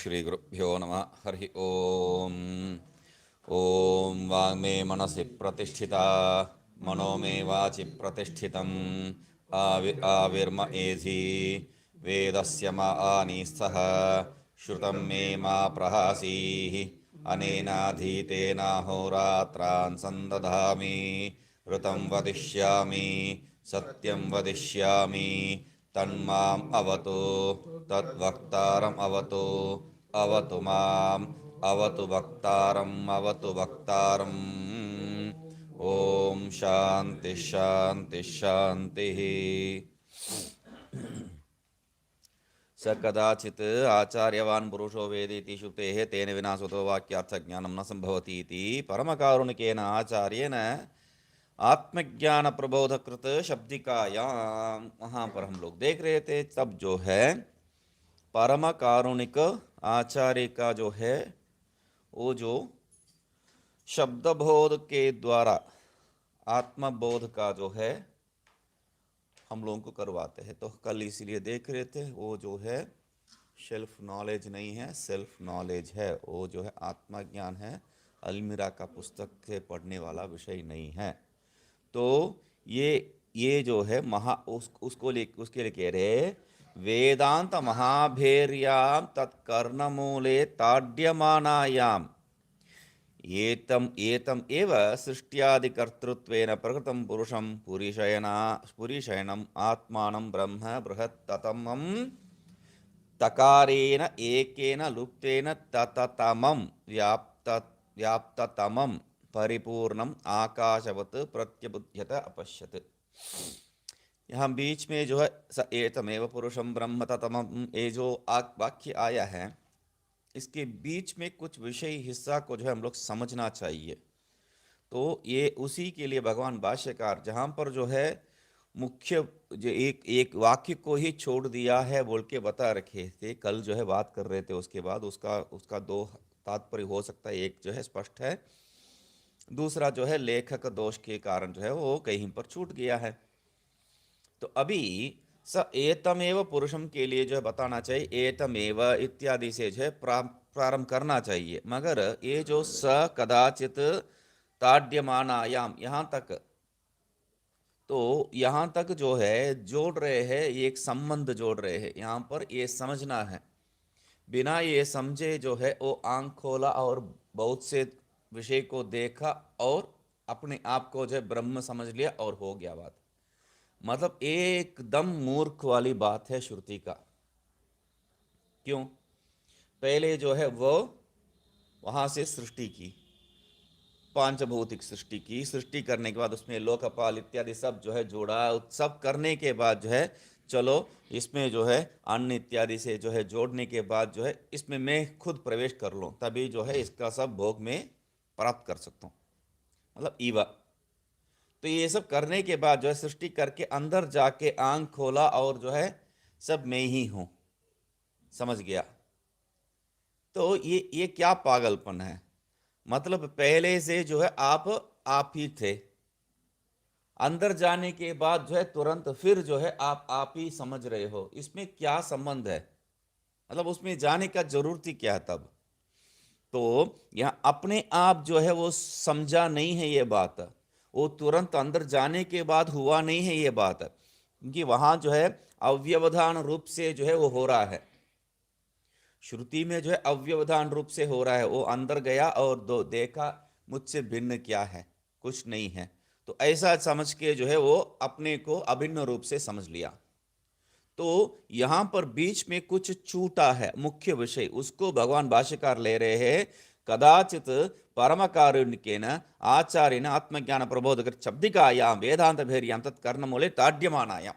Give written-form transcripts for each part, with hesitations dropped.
श्रीगुरुभ्यो नमः। हरि ओम। ओम वाङ्मे मनसि प्रतिष्ठिता मनो मे वाचि प्रतिष्ठितम् आविर्म एधि वेदस्य मा आनीस्तः श्रुतं मे मा प्रहासीः अनेनाधीतेनाहोरात्रान् सन्दधामि ऋतं वदिष्यामि सत्यं वदिष्यामि तन्माम् अवतु तद्वक्तारम् अवतु अवतु माम् अवतु वक्तारम् अवतु वक्तारम्। ओम शांति शांति शांति। स कदाचित् आचार्यवान् पुरुषो वेदेति श्रुतेः तेन विना स्वतो वाक्यार्थज्ञानं न संभवति इति परमकारुणिकेन आचार्येण आत्मज्ञान प्रबोधकृत शब्दिकायाम, वहाँ पर हम लोग देख रहे थे। तब जो है परम कारुणिक आचार्य का जो है वो जो शब्दबोध के द्वारा आत्मबोध का जो है हम लोगों को करवाते हैं। तो कल इसीलिए देख रहे थे वो जो है सेल्फ नॉलेज नहीं है, सेल्फ नॉलेज है। वो जो है आत्मज्ञान है, अलमीरा का पुस्तक से पढ़ने वाला विषय नहीं है। तो ये जो है उसके लिए कह रहे वेदांत महाभेर्याम तत्कर्णमूले ताड्यमानायाम एतम एतम एव सृष्ट्यादिकर्तृत्वेन प्रकृतं पुरुषं पुरीशयनम् आत्मानं ब्रह्म बृहत्ततमं तकारेण एकेन लुप्तेन तततमं व्याप्ततमं परिपूर्णम आकाशवत् प्रत्यबुध्यत अपश्यत। यहाँ बीच में जो है स एतमेव पुरुषं ब्रह्म ततमं, ये जो वाक्य आया है इसके बीच में कुछ विषय हिस्सा को जो है हम लोग समझना चाहिए। तो ये उसी के लिए भगवान भाष्यकार जहाँ पर जो है मुख्य जो एक वाक्य को ही छोड़ दिया है बोल के बता रखे थे, कल जो है बात कर रहे थे। उसके बाद उसका दो तात्पर्य हो सकता है, एक जो है स्पष्ट है, दूसरा जो है लेखक दोष के कारण जो है वो कहीं पर छूट गया है। तो अभी स एतमेव पुरुषम के लिए जो है बताना चाहिए, एतमेव इत्यादि से जो है प्रारंभ करना चाहिए। मगर ये जो स कदाचित ताड्यमानायाम यहाँ तक, तो यहाँ तक जो है जोड़ रहे हैं, एक संबंध जोड़ रहे हैं। यहाँ पर ये समझना है, बिना ये समझे जो है वो आंख खोला और बहुत से विषय को देखा और अपने आप को जो है ब्रह्म समझ लिया और हो गया बात। मतलब एकदम मूर्ख वाली बात है श्रुति का। क्यों? पहले जो है वो वहां से सृष्टि की, पांचभौतिक सृष्टि की, सृष्टि करने के बाद उसमें लोकपाल इत्यादि सब जो है जोड़ा, सब करने के बाद जो है चलो इसमें जो है अन्न इत्यादि से जो है जोड़ने के बाद जो है इसमें मैं खुद प्रवेश कर लूँ, तभी जो है इसका सब भोग में प्राप्त कर सकता हूँ, मतलब ईवा। तो ये सब करने के बाद जो है सृष्टि करके अंदर जाके आंख खोला और जो है सब मैं ही हूं, समझ गया। तो ये क्या पागलपन है? मतलब पहले से जो है आप ही थे, अंदर जाने के बाद जो है तुरंत फिर जो है आप ही समझ रहे हो, इसमें क्या संबंध है? मतलब उसमें जाने का जरूरत ही क्या है तब? तो यहाँ अपने आप जो है वो समझा नहीं है ये बात, वो तुरंत अंदर जाने के बाद हुआ नहीं है ये बात, क्योंकि वहां जो है अव्यवधान रूप से जो है वो हो रहा है। श्रुति में जो है अव्यवधान रूप से हो रहा है, वो अंदर गया और दो देखा मुझसे भिन्न क्या है, कुछ नहीं है। तो ऐसा समझ के जो है वो अपने को अभिन्न रूप से समझ लिया। तो यहां पर बीच में कुछ छूटा है मुख्य विषय, उसको भगवान भाष्यकार ले रहे हैं। कदाचित परम कारुण्यकेन आचार्येण आत्मज्ञान प्रबोधक शब्दिकायाम वेदांत भेरियाम तत्कर्ण मूले ताड्यमानायाम,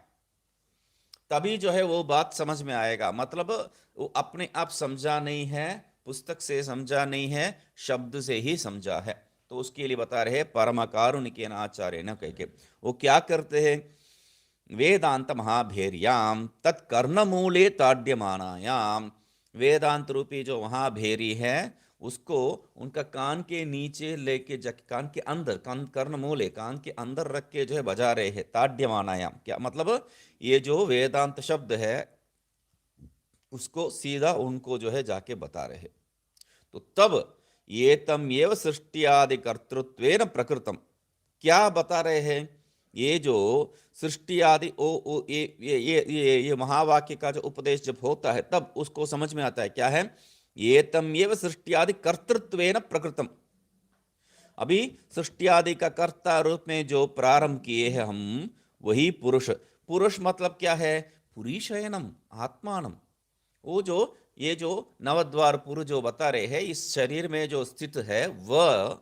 तभी जो है वो बात समझ में आएगा। मतलब वो अपने आप समझा नहीं है, पुस्तक से समझा नहीं है, शब्द से ही समझा है। तो उसके लिए बता रहे परम कारुण्यकेन आचार्येण कह के वो क्या करते हैं, वेदांत महाभेरियाम तत्कर्णमूले ताड्यमानायाम, वेदांत रूपी जो महाभेरी है उसको उनका कान के नीचे लेके जाके कान के अंदर, कान कर्ण मूले कान के अंदर रख के जो है बजा रहे हैं। ताड्यमानायाम क्या मतलब? ये जो वेदांत शब्द है उसको सीधा उनको जो है जाके बता रहे। तो तब ये तम एव सृष्टि आदि कर्तृत्वेन प्रकृतम, क्या बता रहे हैं, ये जो सृष्टि आदि ओ ये महावाक्य का जो उपदेश जब होता है तब उसको समझ में आता है क्या है, ये तम एव सृष्टि आदि कर्तृत्वेन प्रकृतम। अभी सृष्टि आदि का कर्ता रूप में जो प्रारंभ किए हैं हम, वही पुरुष। पुरुष मतलब क्या है, पुरीशयनम आत्मानम। वो जो ये जो नवद्वार पुरुष जो बता रहे हैं, इस शरीर में जो स्थित है वह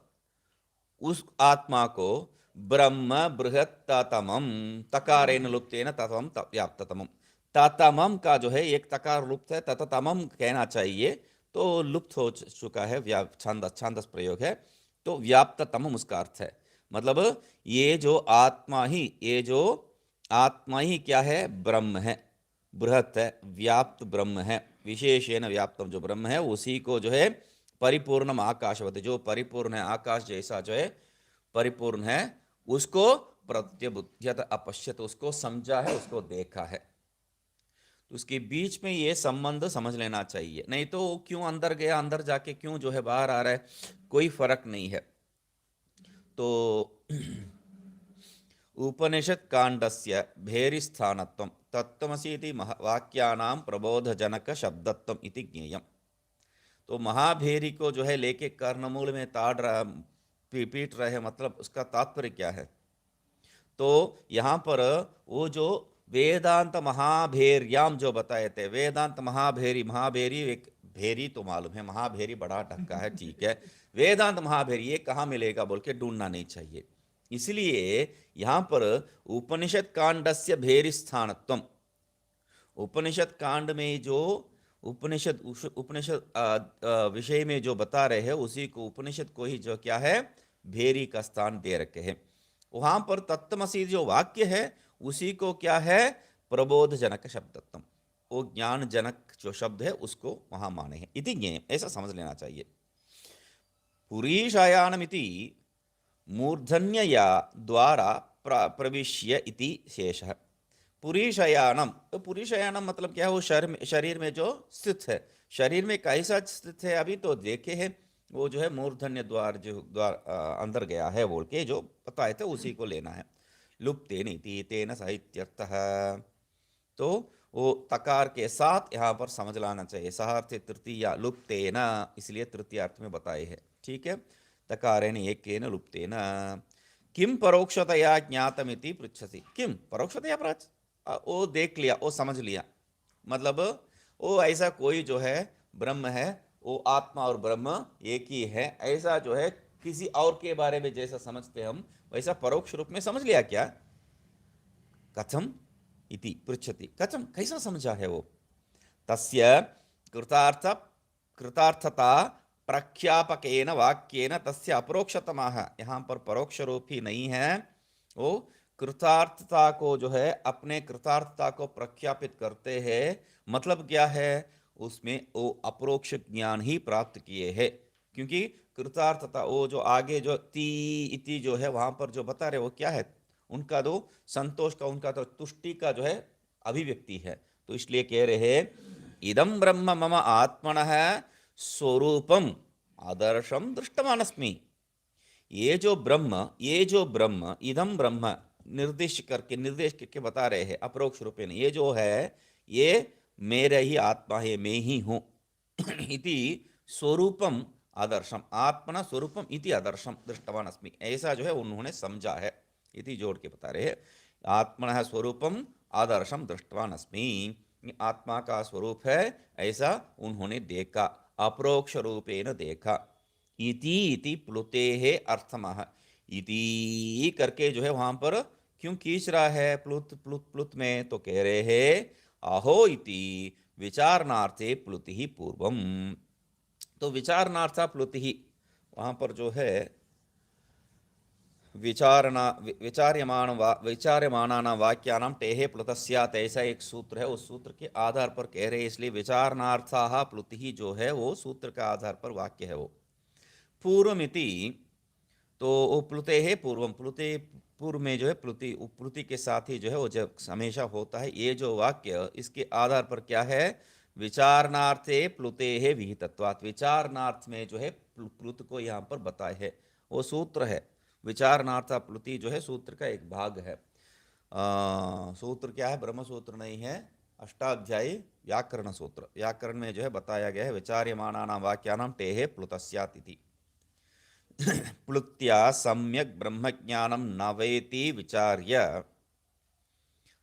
उस आत्मा को ब्रह्म बृहत ततमम, तकारेण लुप्तेन ततमम व्याप्ततमम। ततमम का जो है एक तकार लुप्त है, तततमम कहना चाहिए, तो लुप्त हो चुका है, छांदस छांदस प्रयोग है, तो व्याप्ततमम उसका अर्थ है। मतलब ये जो आत्मा ही, ये जो आत्मा ही क्या है, ब्रह्म है, बृहत है, व्याप्त ब्रह्म है, विशेषेण व्याप्तम जो ब्रह्म है उसी को जो है परिपूर्णम आकाशवत, जो परिपूर्ण है आकाश जैसा जो है परिपूर्ण है, उसको प्रत्यबुध्यत अपश्यत, उसको समझा है, उसको देखा है। तो उसके बीच में ये संबंध समझ लेना चाहिए, नहीं तो क्यों अंदर गया, अंदर जाके क्यों जो है बाहर आ रहा है, कोई फर्क नहीं है। तो उपनिषद कांडस्य भेरिस्थानत्वं तत्त्वमसि इति वाक्यानां प्रबोधजनक शब्दत्वम इति ज्ञेयम्। तो महाभेरी को जो है लेके कर्णमूल में ताड़ रहा, पीट रहे, मतलब उसका तात्पर्य क्या है। तो यहाँ पर वो जो वेदांत महाभेर्याम जो बताए थे, वेदांत महाभेरी, महाभेरी एक भेरी तो मालूम है, महाभेरी बड़ा ढक्का है, ठीक है, वेदांत महाभेरी ये कहाँ मिलेगा बोल के ढूंढना नहीं चाहिए। इसलिए यहाँ पर उपनिषद कांडस्य भेरी स्थानत्वम, उपनिषद कांड में जो उपनिषद उपनिषद विषय में जो बता रहे हैं उसी को, उपनिषद को ही जो क्या है भेरी का स्थान दे रखे हैं। वहां पर तत्त्वमसि जो वाक्य है उसी को क्या है प्रबोध जनक शब्दत्वम, वो ज्ञान जनक जो शब्द है उसको वहां माने हैं, इति ज्ञेय, ऐसा समझ लेना चाहिए। पुरीशायानमिति मूर्धन्यया द्वारा प्रविश्य इति शेषः। पुरीशयानम, तो पुरीशयानम मतलब क्या है, वो शरीर में जो स्थित है, शरीर में कैसा स्थित है अभी तो देखे हैं, वो जो है मूर्धन्य द्वार, जो द्वार अंदर गया है बोल के जो बताए थे उसी को लेना है। लुप्तेन इति तेन साहित्यर्थः, तो वो तकार के साथ यहाँ पर समझ लाना चाहिए, सहार्थ तृतीया लुप्तेन, इसलिए तृतीय अर्थ में बताए हैं, ठीक है। तकारेण एकेन लुप्तेन किम परोक्षतया ज्ञातमिति पृच्छसि, किम परोक्षतया पृच्छ, वो देख लिया, वो समझ लिया, मतलब वो ऐसा कोई जो है ब्रह्म है, वो आत्मा और ब्रह्म एक ही है, ऐसा जो है किसी और के बारे में जैसा समझते हम वैसा परोक्ष रूप में समझ लिया क्या। कथम इति पृच्छति, कथम कैसा समझा है वो, तस्य कृतार्थ कृतार्थता प्रख्यापकेन वाक्येन तस्य अपरोक्षतमः, यहाँ पर परोक्ष रूप ही नहीं है, वो कृतार्थता को जो है अपने कृतार्थता को प्रख्यापित करते हैं, मतलब क्या है उसमें वो अपरोक्ष ज्ञान ही प्राप्त किए हैं। क्योंकि कृतार्थता वो जो आगे जो ती इति जो है वहां पर जो बता रहे वो क्या है, उनका तो संतोष का, उनका तो तुष्टि का जो है अभिव्यक्ति है। तो इसलिए कह रहे हैं इदम ब्रह्म मम आत्मनः स्वरूपम आदर्शम दृष्टवानस्मि, ये जो ब्रह्म, ये जो ब्रह्म, इदम ब्रह्म निर्देश करके बता रहे हैं अपरोक्ष रूपेण, ये जो है ये मेरे ही आत्मा है, मैं ही हूं इति स्वरूपम आदर्शम, आत्मना स्वरूपम इति आदर्शम दृष्टवान अस्मि, ऐसा जो है उन्होंने समझा है, इति जोड़ के बता रहे हैं। आत्मना स्वरूपम आदर्शम दृष्टवान अस्मि, आत्मा का स्वरूप है ऐसा उन्होंने देखा, अपरोक्ष रूपेण देखा। इति इति प्लुते है अर्थमः, इति करके जो है वहां पर क्यों खींच रहा है प्लुत प्लुत प्लुत में, तो कह रहे हैं अहो इति विचारणार्थे प्लुति ही पूर्वम, तो विचारणार्था प्लुति ही वहां पर जो है विचारणा विचार्यमाणा वाक्यानां टेहे प्लुतस्यात्, ऐसा एक सूत्र है, उस सूत्र के आधार पर कह रहे हैं, इसलिए विचारणार्थाः प्लुति ही जो है वो सूत्र का आधार पर वाक्य है। वो पूर्वमिति, तो वो प्लुते है पूर्वम, प्लुते पूर्व में जो है प्लुति, प्लुति के साथ ही जो है वो जब हमेशा होता है, ये जो वाक्य इसके आधार पर क्या है विचारणार्थे प्लुते है विहितत्वात्, विचारणार्थ में जो है प्लुत को यहाँ पर बताए है, वो सूत्र है। विचारणार्थ प्लुति जो है सूत्र का एक भाग है। सूत्र क्या है? ब्रह्म सूत्र नहीं है, अष्टाध्यायी व्याकरण सूत्र। व्याकरण में जो है बताया गया है विचार्यमाणानां वाक्यानां टेहे प्लुतस्यात् इति। प्लुत्या सम्यक् ब्रह्मज्ञानं न वेति विचार्य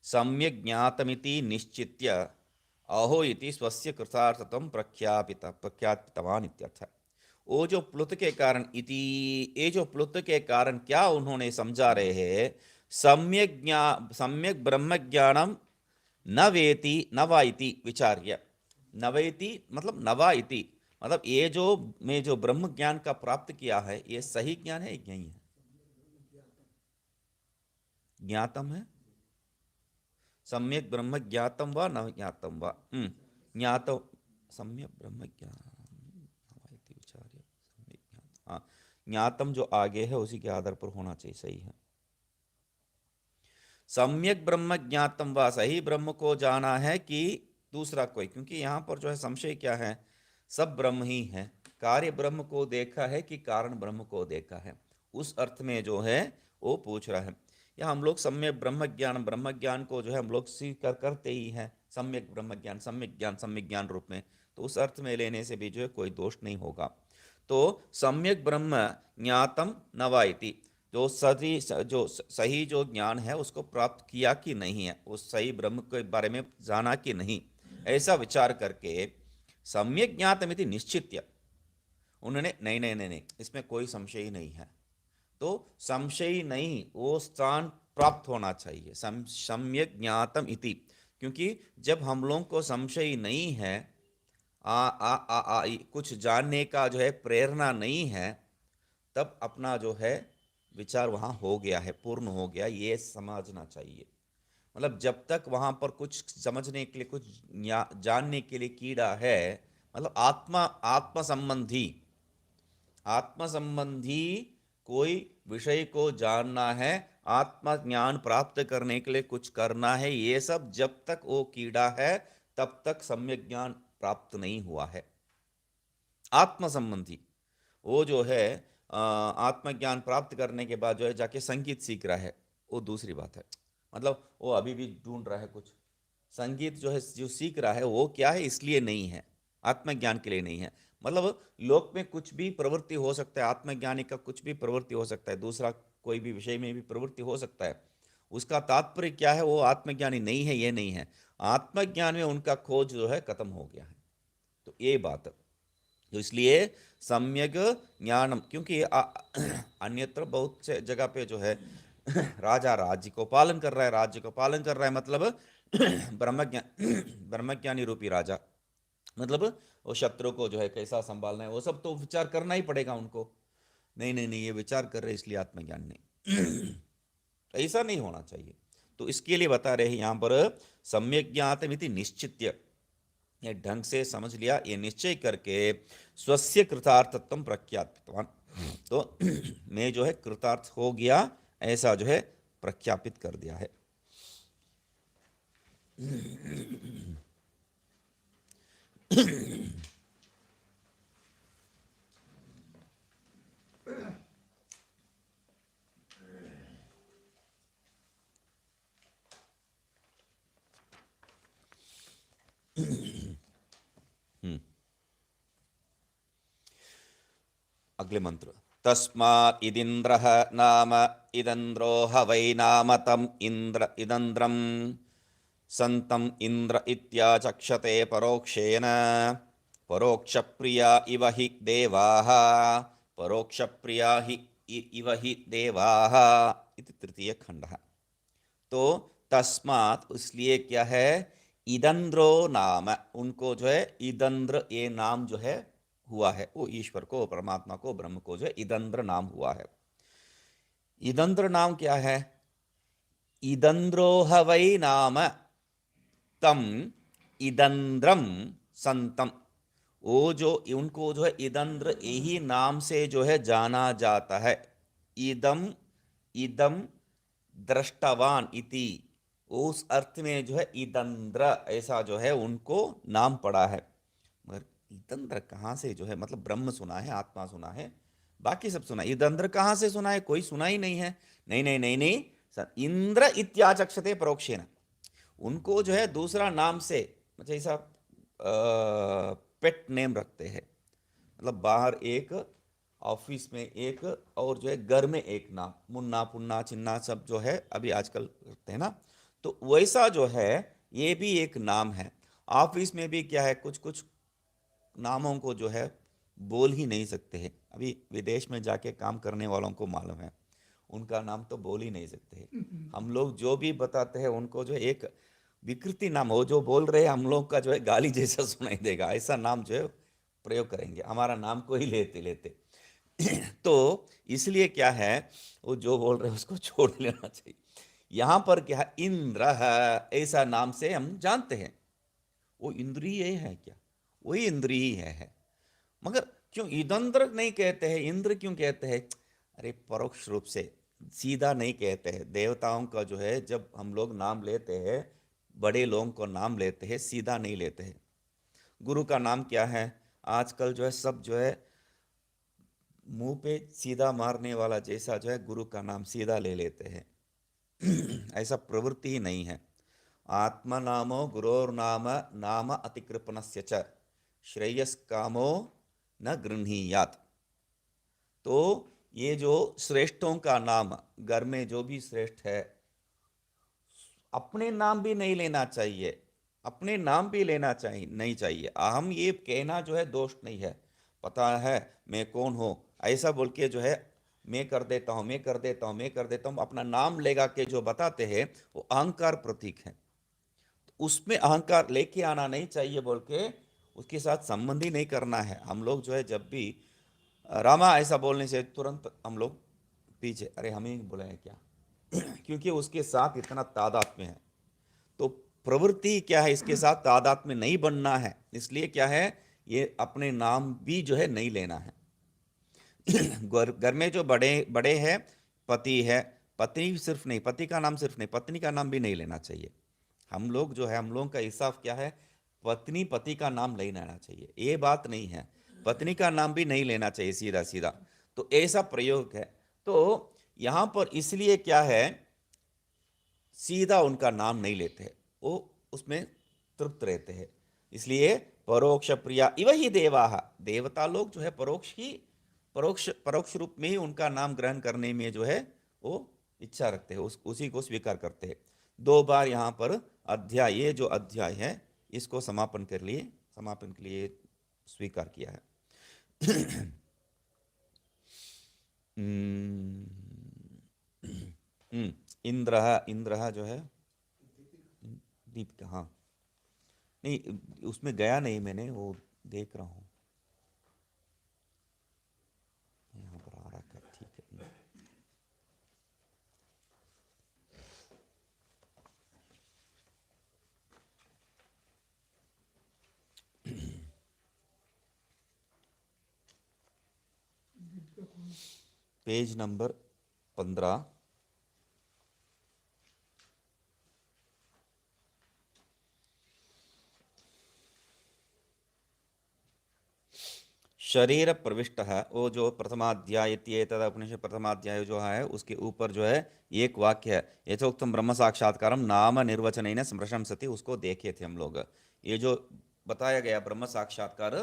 सम्यक् ज्ञातमिति निश्चित्य अहो इति स्वस्य कृतार्थत्वं प्रख्यापितवान् इत्यर्थ। वो जो प्लुत के कारण इति, ये जो प्लुत के कारण क्या उन्होंने समझा रहे हैं, सम्यक ब्रह्म ज्ञानम न वेति न वा इति विचार्य। नवेति मतलब नवा इति, मतलब ये जो मैं जो ब्रह्म ज्ञान का प्राप्त किया है, ये सही ज्ञान है, यही है, ज्ञातम है। सम्यक ब्रह्म ज्ञातम वा न ज्ञातम वा, ज्ञातम सम्यक ब्रह्म ज्ञान विचार्य सम्यक ज्ञान, हाँ, ज्ञातम जो आगे है उसी के आधार पर होना चाहिए, सही है। सम्यक ब्रह्म ज्ञातम वा, सही ब्रह्म को जाना है कि दूसरा कोई, क्योंकि यहाँ पर जो है संशय क्या है, सब ब्रह्म ही है। कार्य ब्रह्म को देखा है कि कारण ब्रह्म को देखा है, उस अर्थ में जो है वो पूछ रहा है। या हम लोग सम्यक ब्रह्म ज्ञान को जो है हम लोग स्वीकार करते ही हैं, सम्यक ब्रह्म ज्ञान सम्यक ज्ञान रूप में, तो उस अर्थ में लेने से भी जो है कोई दोष नहीं होगा। तो सम्यक ब्रह्म ज्ञातम नवाइति, जो सही जो ज्ञान है उसको प्राप्त किया कि नहीं है, उस सही ब्रह्म के बारे में जाना कि नहीं, ऐसा विचार करके सम्यक ज्ञातमिति निश्चित्य उन्होंने नहीं नहीं नहीं नहीं, इसमें कोई संशय ही नहीं है, तो संशय नहीं, वो स्थान प्राप्त होना चाहिए सम्यक ज्ञातम इति। क्योंकि जब हम लोगों को संशय नहीं है, कुछ जानने का जो है प्रेरणा नहीं है, तब अपना जो है विचार वहाँ हो गया है, पूर्ण हो गया, ये समझना चाहिए। मतलब जब तक वहाँ पर कुछ समझने के लिए, कुछ जानने के लिए कीड़ा है, मतलब आत्म संबंधी कोई विषय को जानना है, आत्मा ज्ञान प्राप्त करने के लिए कुछ करना है, ये सब जब तक वो कीड़ा है तब तक सम्यक ज्ञान प्राप्त नहीं हुआ है। आत्म संबंधी वो जो है आत्मज्ञान प्राप्त करने के बाद जो है जाके संगीत सीख रहा है, वो दूसरी बात है। मतलब वो अभी भी ढूंढ रहा है कुछ, संगीत जो है जो सीख रहा है वो क्या है, इसलिए नहीं है, आत्मज्ञान के लिए नहीं है। मतलब लोक में कुछ भी प्रवृत्ति हो सकता है, आत्मज्ञानी का कुछ भी प्रवृत्ति हो सकता है, दूसरा कोई भी विषय में भी प्रवृत्ति हो सकता है, उसका तात्पर्य क्या है, वो आत्मज्ञानी नहीं है, ये नहीं है। आत्मज्ञान में उनका खोज जो है खत्म हो गया है, तो ये बात। तो इसलिए सम्यक ज्ञानम, क्योंकि अन्यत्र बहुत से जगह पे जो है राजा राज्य को पालन कर रहा है, राज्य को पालन कर रहा है, मतलब ब्रह्मज्ञानी रूपी राजा, मतलब वो शत्रु को जो है कैसा संभालना है, वो सब तो विचार करना ही पड़ेगा उनको। नहीं नहीं नहीं, ये विचार कर रहे इसलिए आत्मज्ञान नहीं, ऐसा नहीं होना चाहिए। तो इसके लिए बता रहे हैं यहाँ पर सम्यक ज्ञातमिति निश्चित्य, ये ढंग से समझ लिया, ये निश्चय करके स्वस्य कृतार्थत्वं प्रख्यापितवान, तो मैं जो है कृतार्थ हो गया, ऐसा जो है प्रख्यापित कर दिया है। अगले मंत्र, तस्मात् इदिन्द्रः नाम इदन्द्रो ह वै नाम तम इंद्र इदन्द्रम संतम इंद्र इत्याचक्षते परोक्षेण परोक्षप्रिया इव हि देवाः परोक्षप्रिया हि इव हि देवाः इति तृतीय खंडः। तो तस्मात् इसलिए क्या है, इदन्द्रो नाम, उनको जो है इदन्द्र ये नाम जो है हुआ है, वो ईश्वर को, परमात्मा को, ब्रह्म को जो है इदन्द्र नाम हुआ है। इदन्द्र नाम क्या है, इदन्द्रो ह वै नाम तम इदन्द्रम संतम, वो जो उनको जो है इदन्द्र यही नाम से जो है जाना जाता है। इदम इदम दृष्टवान इति, उस अर्थ में जो है ईदंद्र ऐसा जो है उनको नाम पड़ा है। मगर ईदंद्र कहाँ से जो है, मतलब ब्रह्म सुना है, आत्मा सुना है, बाकी सब सुना है, ईदंद्र कहाँ से सुना है, कोई सुना ही नहीं है। नहीं नहीं नहीं नहीं, इंद्र इत्याचक्षते परोक्षेण, उनको जो है दूसरा नाम से, मतलब ऐसा पेट नेम रखते हैं, मतलब बाहर एक, ऑफिस में एक, और जो है घर में एक नाम, मुन्ना पुन्ना चिन्ना सब जो है अभी आजकल करते हैं ना, तो वैसा जो है ये भी एक नाम है। ऑफिस में भी क्या है, कुछ कुछ नामों को जो है बोल ही नहीं सकते हैं। अभी विदेश में जाके काम करने वालों को मालूम है, उनका नाम तो बोल ही नहीं सकते हैं। हम लोग जो भी बताते हैं उनको जो है एक विकृति नाम हो, जो बोल रहे हैं हम लोग का जो है गाली जैसा सुनाई देगा, ऐसा नाम जो है प्रयोग करेंगे, हमारा नाम को ही लेते लेते। तो इसलिए क्या है, वो जो बोल रहे हैं उसको छोड़ लेना चाहिए। यहां पर क्या है, इंद्र ऐसा नाम से हम जानते हैं, वो इंद्रिय है क्या, वही इंद्रिय है। मगर क्यों ईदंद्र नहीं कहते हैं, इंद्र क्यों कहते हैं? अरे परोक्ष रूप से, सीधा नहीं कहते हैं। देवताओं का जो है जब हम लोग नाम लेते हैं, बड़े लोगों को नाम लेते हैं, सीधा नहीं लेते हैं। गुरु का नाम क्या है, आजकल जो है सब जो है मुंह पे सीधा मारने वाला जैसा जो है गुरु का नाम सीधा ले लेते हैं। ऐसा प्रवृत्ति ही नहीं है। आत्मनामो गुरोर्नाम नाम अतिकृपणस्य च श्रेयस्कामो न गृह्णीयात्। तो ये जो श्रेष्ठों का नाम, घर में जो भी श्रेष्ठ है, अपने नाम भी नहीं लेना चाहिए, अपने नाम भी लेना चाहिए नहीं चाहिए। अहम ये कहना जो है दोष नहीं है, पता है मैं कौन हूँ ऐसा बोल के जो है मैं कर देता हूँ, मैं कर देता हूँ, मैं कर देता हूँ, अपना नाम लेगा के जो बताते हैं वो अहंकार प्रतीक है। तो उसमें अहंकार लेके आना नहीं चाहिए बोल के उसके साथ संबंध ही नहीं करना है। हम लोग जो है जब भी रामा ऐसा बोलने से तुरंत हम लोग पीछे, अरे हमें बोला है क्या, क्योंकि उसके साथ इतना तादात्म्य है। तो प्रवृत्ति क्या है, इसके साथ तादात्म्य नहीं बनना है, इसलिए क्या है, ये अपने नाम भी जो है नहीं लेना है। घर में जो बड़े बड़े हैं, पति है, पत्नी सिर्फ नहीं, पति का नाम सिर्फ नहीं, पत्नी का नाम भी नहीं लेना चाहिए। हम लोग जो है, हम लोगों का इंसाफ क्या है, पत्नी पति का नाम नहीं लेना चाहिए, ये बात नहीं है, पत्नी का नाम भी नहीं लेना चाहिए सीधा सीधा। तो ऐसा प्रयोग है। तो यहां पर इसलिए क्या है, सीधा उनका नाम नहीं लेते हैं, वो उसमें तृप्त रहते हैं। इसलिए परोक्ष प्रिया इव ही देवा, देवता लोग जो है परोक्ष परोक्ष रूप में ही उनका नाम ग्रहण करने में जो है वो इच्छा रखते हैं, उसी को स्वीकार करते हैं। दो बार यहाँ पर अध्याय, ये जो अध्याय है इसको समापन के लिए स्वीकार किया है। इंद्र, इंद्र जो है दीप, हाँ नहीं उसमें गया नहीं मैंने, वो देख रहा हूँ यहाँ पर आ रहा है, ठीक है। Page number 15। शरीर प्रविष्ट है, वो जो प्रथमाध्याय उपनिषद प्रथमाध्याय जो है उसके ऊपर जो है एक वाक्य है, यथोक्तम ब्रह्म साक्षात्कारम नाम निर्वचन प्रशंसति, उसको देखे थे हम लोग। ये जो बताया गया ब्रह्म साक्षात्कार,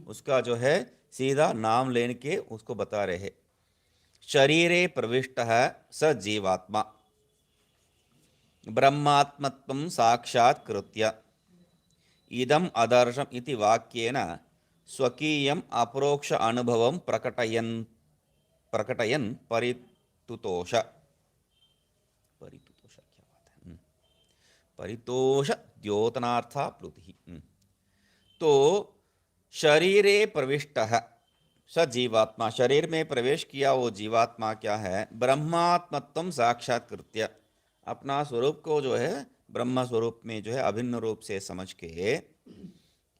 उसका जो है सीधा नाम लेने के उसको बता रहे हैं। शरीरे प्रविष्ट है स जीवात्मा ब्रह्मात्मत्वं साक्षात्कृत्य इदम आदर्शम इति वाक्येन स्वकीयम अपरोक्ष अनुभवम प्रकटयन परितुतोष, परितुतोष क्या बात है, परितोष द्योतनार्था प्लुति। तो शरीरे प्रविष्ट है स जीवात्मा, शरीर में प्रवेश किया वो जीवात्मा क्या है, ब्रह्मात्मत्वम साक्षात्कृत्य, अपना स्वरूप को जो है ब्रह्म स्वरूप में जो है अभिन्न रूप से समझ के,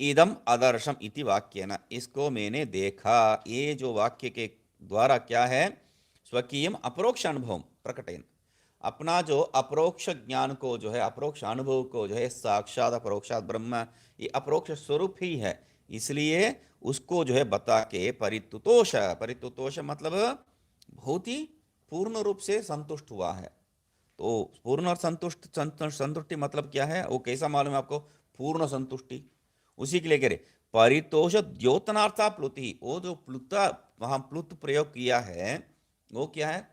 इदम आदर्शम इति वाक्येन, इसको मैंने देखा, ये जो वाक्य के द्वारा क्या है, स्वकीयम अपरोक्ष अनुभव प्रकटयन, अपना जो अप्रोक्ष ज्ञान को जो है, अप्रोक्ष अनुभव को जो है, साक्षात अप्रोक्षात ब्रह्म, ये अप्रोक्ष स्वरूप ही है, इसलिए उसको जो है बता के परितुतोष, परितुतोष मतलब बहुत ही पूर्ण रूप से संतुष्ट हुआ है। तो पूर्ण और संतुष्टि मतलब क्या है, वो कैसा मालूम है आपको? पूर्ण संतुष्टि, उसी के लिए कह रहे परितोष द्योतनार्था प्लुति। वो जो प्लुता वहां प्लुत प्रयोग किया है वो क्या है?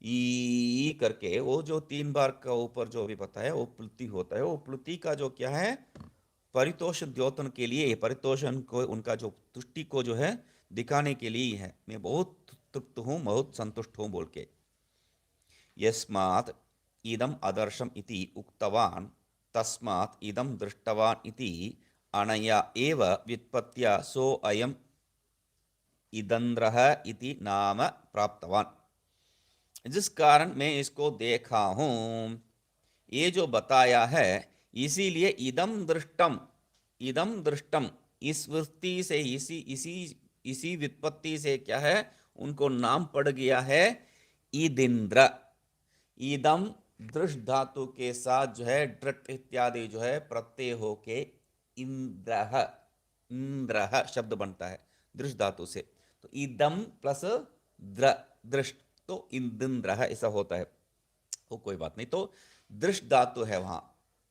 ई करके, वो जो 3 बार का ऊपर जो भी बताया वो प्लुति होता है। वो प्लुति का जो क्या है, परितोष द्योतन के लिए, परितोषण को, उनका जो तुष्टि को जो है दिखाने के लिए है। मैं बहुत तृप्त हूँ, बहुत संतुष्ट हूँ बोल के। यस्मात् इदम आदर्शम इति उक्तवान तस्मात् इदम दृष्टवान इति अनया एव व्युत्पत्त्या सो अयम इदंद्रः इति नाम प्राप्तवान। जिस कारण मैं इसको देखा हूं, ये जो बताया है, इसीलिए इदम दृष्टम, इस वृत्ति से, इसी व्युत्पत्ति से क्या है, उनको नाम पड़ गया है ईदिंद्र। ईदम दृष्ट धातु के साथ जो है ड्रट इत्यादि जो है प्रत्यय होके इंद्रः, इंद्रः शब्द बनता है दृष्ट धातु से। तो ईदम प्लस द्र, दृष्ट, तो इंद्रः ऐसा होता है। तो कोई बात नहीं, तो दृष्ट धातु है वहां,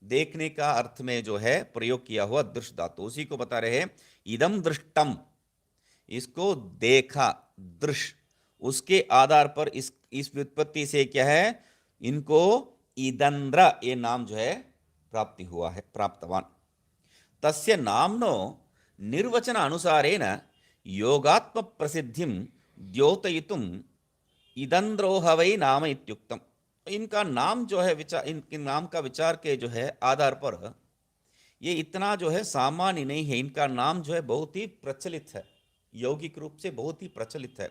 देखने का अर्थ में जो है प्रयोग किया हुआ दृष्ट धातु, उसी को बता रहे हैं इदम दृष्टम, इसको देखा, दृश्य, उसके आधार पर इस व्युत्पत्ति से क्या है, इनको इदंद्र ये नाम जो है प्राप्ति हुआ है, प्राप्तवान। तस्य नामनो निर्वचन अनुसारेण योगात्म प्रसिद्धिम द्योतयितुम इदंद्रोहवै नाम इत्युक्तम। इनका नाम जो है विचार, इनके नाम का विचार के जो है आधार पर, ये इतना जो है सामान्य नहीं है, इनका नाम जो है बहुत ही प्रचलित है, यौगिक रूप से बहुत ही प्रचलित है।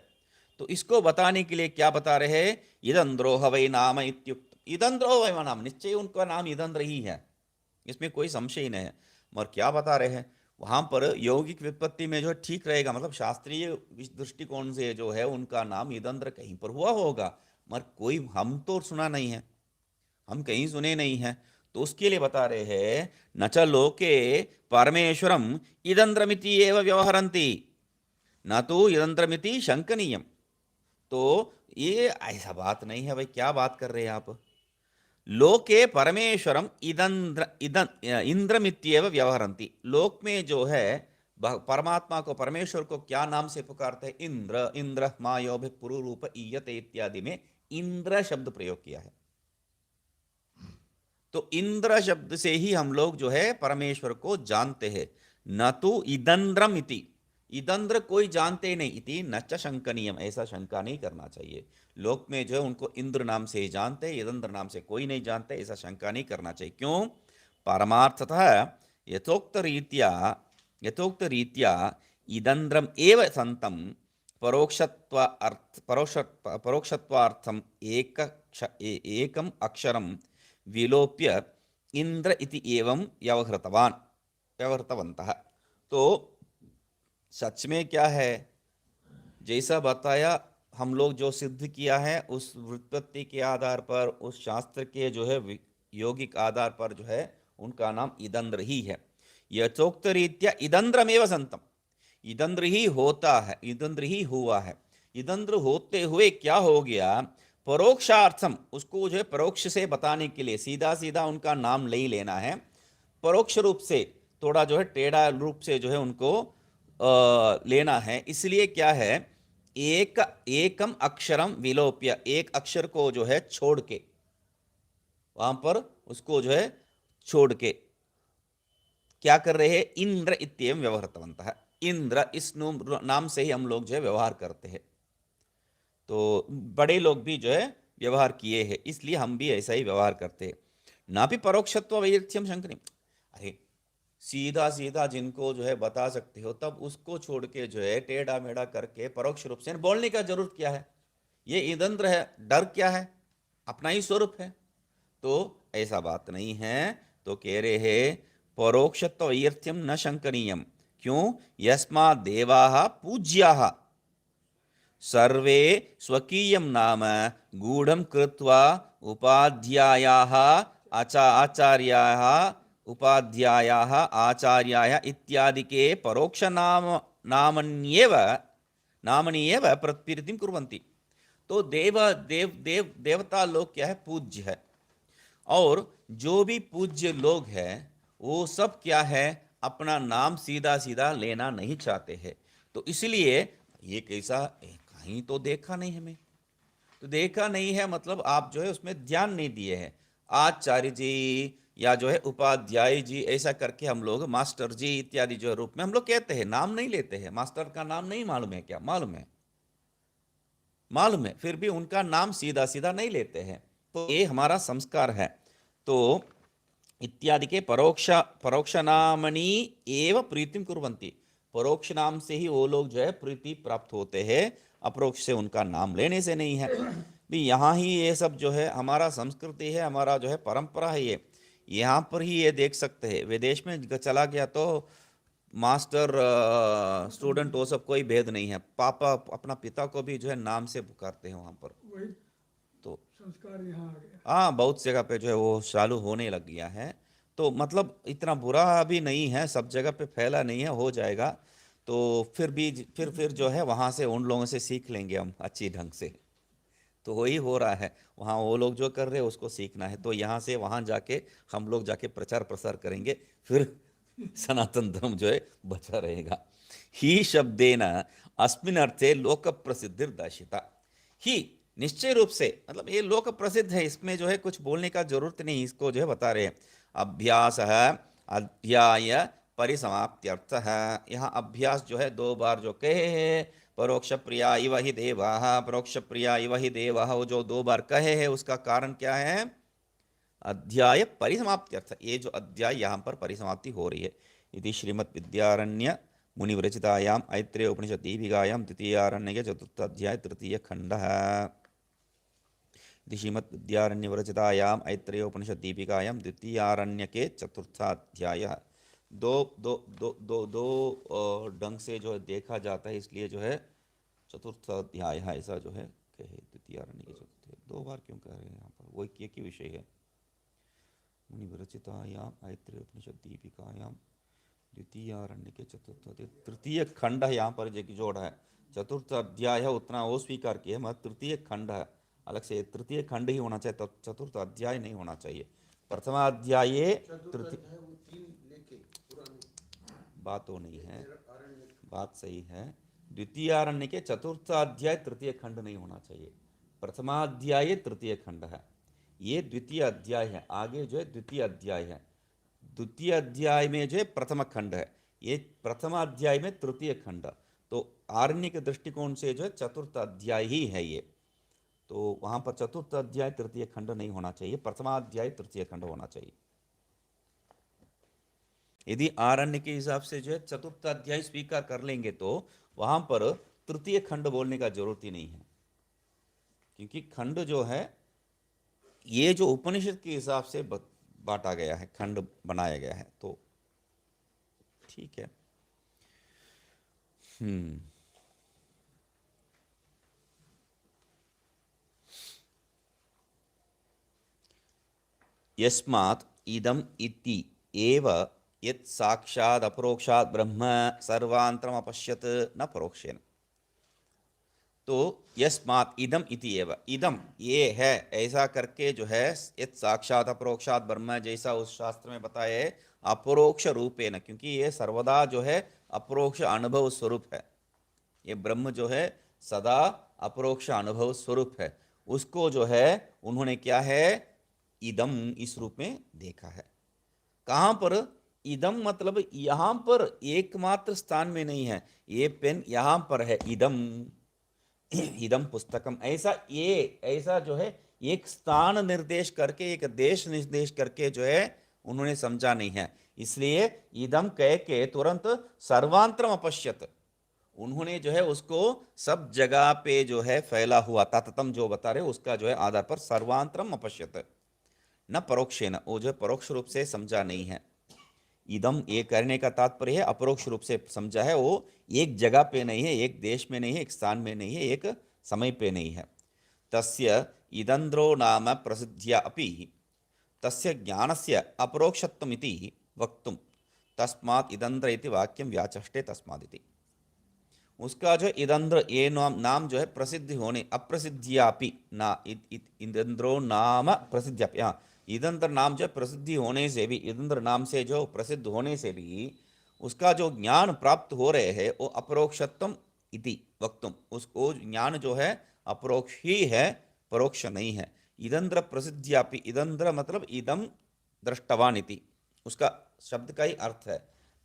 तो इसको बताने के लिए क्या बता रहे हैं, इदंद्रोह वै नाम इत्युक्त, इदंद्रोह वै नाम, निश्चय उनका नाम इदंद्र ही है, इसमें कोई संशय नहीं है। मगर क्या बता रहे हैं वहां पर, यौगिक व्युत्पत्ति में जो है ठीक रहेगा, मतलब शास्त्रीय दृष्टिकोण से जो है उनका नाम इदंद्र कहीं पर हुआ होगा, मगर कोई हम तो सुना नहीं है, हम कहीं सुने नहीं हैं। तो उसके लिए बता रहे हैं न च लोके परमेश्वरम इदंद्रमिति एव व्यवहरन्ति न तो इदंद्रमिति शंकनीयम। तो ये ऐसा बात नहीं है भाई, क्या बात कर रहे हैं आप? लोके परमेश्वरम इदंद्र इंद्रमित्येव व्यवहरन्ति, लोक में जो है परमात्मा को, परमेश्वर को क्या नाम से पुकारते हैं? इंद्र, इंद्र मायोभि पुरुरूप ईयते इत्यादि में इंद्र शब्द प्रयोग किया है। तो इंद्र शब्द से ही हम लोग जो है परमेश्वर को जानते हैं, न तो इदंद्रम इति, इदंद्र कोई जानते ही नहीं, इति न च शंकनीयम, ऐसा शंका नहीं करना चाहिए। लोक में जो है उनको इंद्र नाम से ही जानते हैं, इदंद्र नाम से कोई नहीं जानते, ऐसा शंका नहीं करना चाहिए। क्यों? परमार्थतः यथोक्त रीत्या इदंद्रम एव संतम परोक्षत्वार्थम एकम अक्षरम विलोप्य इंद्र इति एवं व्यवहृतवन्तः। तो सच में क्या है, जैसा बताया हम लोग जो सिद्ध किया है, उस व्युत्पत्ति के आधार पर, उस शास्त्र के जो है यौगिक आधार पर जो है उनका नाम इदंद्र ही है। यथोक्त रीत्या इदंद्रमेव संतम, इदंद्र ही होता है, इदंद्र ही हुआ है। इदंद्र होते हुए क्या हो गया, परोक्षार्थम, उसको जो है परोक्ष से बताने के लिए, सीधा सीधा उनका नाम ले ही लेना है, परोक्ष रूप से, थोड़ा जो है टेढ़ा रूप से जो है उनको लेना है। इसलिए क्या है, एकम अक्षरम विलोप्य, एक अक्षर को जो है छोड़ के, वहां पर उसको जो है छोड़ के क्या कर रहे हैं, इंद्र इत्येवं व्यवहृतवन्तः, इंद्र इस नाम से ही हम लोग जो है व्यवहार करते हैं। तो बड़े लोग भी जो है व्यवहार किए हैं, इसलिए हम भी ऐसा ही व्यवहार करते हैं। ना भी परोक्षत्व वैर्थ्यम शंकनी, अरे सीधा सीधा जिनको जो है बता सकते हो, तब उसको छोड़ के जो है टेढ़ा मेढ़ा करके परोक्ष रूप से बोलने का जरूरत क्या है? ये इदंद्र है, डर क्या है, अपना ही स्वरूप है। तो ऐसा बात नहीं है। तो कह रहे हैं परोक्षत्व वैर्थ्यम न शंकनीयम। क्यों? यस्मात् देवाः पूज्याः सर्वे स्वकीयं नाम गूढ़ं कृत्वा उपाध्यायाः आचार्याः उपाध्यायाः आचार्याः इत्यादिके परोक्षनाम नामन्येव नामन्येव प्रत्प्रीतिं कुर्वन्ति। तो देवता लोग क्या है, पूज्य है, और जो भी पूज्य लोग हैं वो सब क्या है, अपना नाम सीधा सीधा लेना नहीं चाहते हैं। तो इसलिए ये कैसा कहीं तो देखा नहीं हमें, तो देखा नहीं है मतलब आप जो है उसमें ध्यान नहीं दिए हैं। आचार्य जी या जो है उपाध्याय जी ऐसा करके हम लोग मास्टर जी इत्यादि जो है रूप में हम लोग कहते हैं, नाम नहीं लेते हैं। मास्टर का नाम नहीं मालूम है क्या? मालूम है, मालूम है, फिर भी उनका नाम सीधा सीधा नहीं लेते हैं। तो ये हमारा संस्कार है। तो इत्यादि के परोक्ष नामनी एव प्रीतिम कुर्वन्ति, परोक्ष नाम से ही वो लोग जो है प्रीति प्राप्त होते हैं, अपरोक्ष से उनका नाम लेने से नहीं है। भी यहाँ ही ये सब जो है हमारा संस्कृति है, हमारा जो है परंपरा है। ये यहाँ पर ही ये देख सकते हैं। विदेश में चला गया तो मास्टर स्टूडेंट वो सब कोई भेद नहीं है। पापा अपना पिता को भी जो है नाम से पुकारते हैं वहाँ पर। वही तो संस्कार यहाँ आ गया। हाँ, बहुत जगह पे जो है वो चालू होने लग गया है। तो मतलब इतना बुरा भी नहीं है, सब जगह पे फैला नहीं है, हो जाएगा। तो फिर भी फिर जो है वहाँ से उन लोगों से सीख लेंगे हम अच्छी ढंग से। तो वही हो रहा है, वहाँ वो लोग जो कर रहे हैं उसको सीखना है। तो यहाँ से वहाँ जाके हम लोग जाके प्रचार प्रसार करेंगे, फिर सनातन धर्म जो है बचा रहेगा। ही शब्देन अस्मिन् अर्थे लोक प्रसिद्धिर्दर्शिता। ही निश्चय रूप से मतलब ये लोक प्रसिद्ध है, इसमें जो है कुछ बोलने का जरूरत नहीं, इसको जो है बता रहे हैं। अभ्यास है अध्याय परिसमाप्त्यर्थ है। यहाँ अभ्यास जो है दो बार जो कहे हैं, परोक्ष प्रिया इव ही देवाः, परोक्ष प्रिया इव ही देवाः, वो जो दो बार कहे हैं उसका कारण क्या है? अध्याय परिसमाप्त्यर्थ। ये जो अध्याय यहाँ पर परिसमाप्ति हो रही है। इति श्रीमद् विद्यारण्य मुनिविरचितायाम ऐत्रेय उपनिषद दीपिकायाम द्वितीयारण्यके चतुर्थाध्याय तृतीय खंडः। इति श्रीमद् विद्यारण्य विरचितायाम ऐत्रेय उपनिषद दीपिकायाम द्वितीयारण्यके चतुर्थाध्यायः। दो दो दो दो दो ढंग से जो है देखा जाता है, इसलिए जो है चतुर्थ अध्याय ऐसा जो है कहे। द्वितीयारण्य के चतुर्थ दो बार क्यों कह रहे हैं यहाँ पर? वो एक ही विषय है। मुनि विरचितायाम ऐत्रेय उपनिषद दीपिकायाम द्वितीयारण्य के चतुर्थ तृतीय खंड है, यहाँ पर जो जोड़ा है चतुर्थ अध्याय है उतना वो स्वीकार किया, मगर तृतीय खंड है अलग से, तृतीय खंड ही होना चाहिए, चतुर्थ अध्याय नहीं होना चाहिए। प्रथमाध्याय बात वो नहीं है, बात सही है। द्वितीयारण्य के चतुर्थ अध्याय तृतीय खंड नहीं होना चाहिए, प्रथमाध्याय तृतीय खंड है। ये द्वितीय अध्याय है, आगे जो है द्वितीय अध्याय है। द्वितीय अध्याय में जो है प्रथम खंड है, ये प्रथम अध्याय में तृतीय खंड। तो आरण्य के दृष्टिकोण से जो है चतुर्थ अध्याय ही है ये। तो वहां पर चतुर्थ अध्याय तृतीय खंड नहीं होना चाहिए, प्रथमाध्याय तृतीय खंड होना चाहिए। यदि आरण्य के हिसाब से जो है चतुर्थ अध्याय स्वीकार कर लेंगे तो वहां पर तृतीय खंड बोलने का जरूरत ही नहीं है, क्योंकि खंड जो है ये जो उपनिषद के हिसाब से बांटा गया है, खंड बनाया गया है, तो ठीक है। यस्मात् इदम् इति एव यत् साक्षात् अपरोक्षात् ब्रह्म सर्वान्तरम् अपश्यत् न परोक्षेण। तो यस्मात् इदम इति एव, इदम ये है ऐसा करके जो है यत् साक्षात् अपरोक्षात् ब्रह्म, जैसा उस शास्त्र में बताया है अपरोक्ष रूपेण, क्योंकि ये सर्वदा जो है अपरोक्ष अनुभव स्वरूप है। ये ब्रह्म जो है सदा अपरोक्ष अनुभव स्वरूप है, उसको जो है उन्होंने क्या है इदम इस रूप में देखा है। कहाँ पर? इदम मतलब यहाँ पर एकमात्र स्थान में नहीं है, ये पेन यहाँ पर है, इदम इदम पुस्तकम, ऐसा ये ऐसा जो है एक स्थान निर्देश करके, एक देश निर्देश करके जो है उन्होंने समझा नहीं है। इसलिए इदम कह के तुरंत सर्वांतरम अपश्यत, उन्होंने जो है उसको सब जगह पे जो है फैला हुआ तततम जो बता रहे उसका जो है आधार पर सर्वांतरम अपश्यत न परोक्षेण, वो जो है परोक्ष रूप से समझा नहीं है। इदम ये करने का तात्पर्य है अपरोक्ष रूप से समझा है, वो एक जगह पे नहीं है, एक देश में नहीं है, एक स्थान में नहीं है, एक समय पे नहीं है। तस्य इदन्द्रो नाम प्रसिद्ध्या अपि तस्य ज्ञानस्य अपरोक्षत्वमिति वक्तुं तस्मात् इदन्द्र इति वाक्यं व्याचष्टे तस्मादिति। उसका जो इदंद्र ये नाम जो है प्रसिद्धि होने अप्रसिद्धियापि ना इदंद्रो नाम प्रसिद्धियापि, हाँ इदंद्र नाम जो प्रसिद्धि होने से भी, इदंद्र नाम से जो प्रसिद्ध होने से भी उसका जो ज्ञान प्राप्त हो रहे हैं वो अपरोक्षत्वम इति वक्तुम, उसको ज्ञान जो है अपरोक्ष ही है, परोक्ष नहीं है। इदंद्र प्रसिद्धियापि, इदंद्र मतलब इदम दृष्टवान इति, उसका शब्द का ही अर्थ है।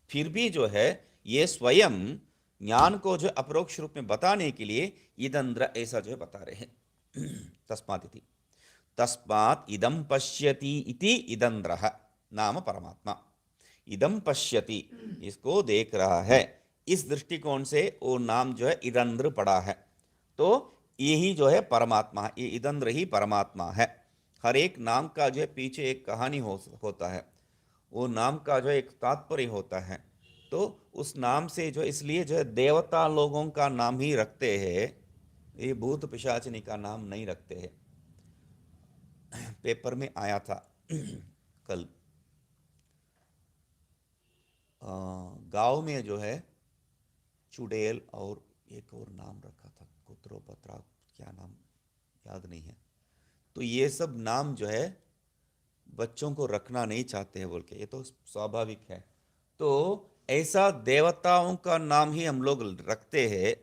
फिर भी जो है ये स्वयं ज्ञान को जो अपरोक्ष रूप में बताने के लिए इदंद्र ऐसा जो है बता रहे हैं। तस्मात् इति, तस्मात् इदं पश्यति इति इदंद्रः नाम परमात्मा। इदं पश्यति, इसको देख रहा है, इस दृष्टिकोण से वो नाम जो है इदंद्र पड़ा है। तो यही जो है परमात्मा है, ये इदंद्र ही परमात्मा है। हर एक नाम का जो है पीछे एक कहानी होता है, वो नाम का जो एक तात्पर्य होता है। तो उस नाम से जो इसलिए जो है देवता लोगों का नाम ही रखते हैं, ये भूत पिशाचिनी का नाम नहीं रखते हैं। पेपर में आया था कल, गांव में जो है चुड़ैल और एक और नाम रखा था, कुत्रो पत्रा, क्या नाम याद नहीं है। तो ये सब नाम जो है बच्चों को रखना नहीं चाहते हैं बोल के, ये तो स्वाभाविक है। तो ऐसा देवताओं का नाम ही हम लोग रखते हैं।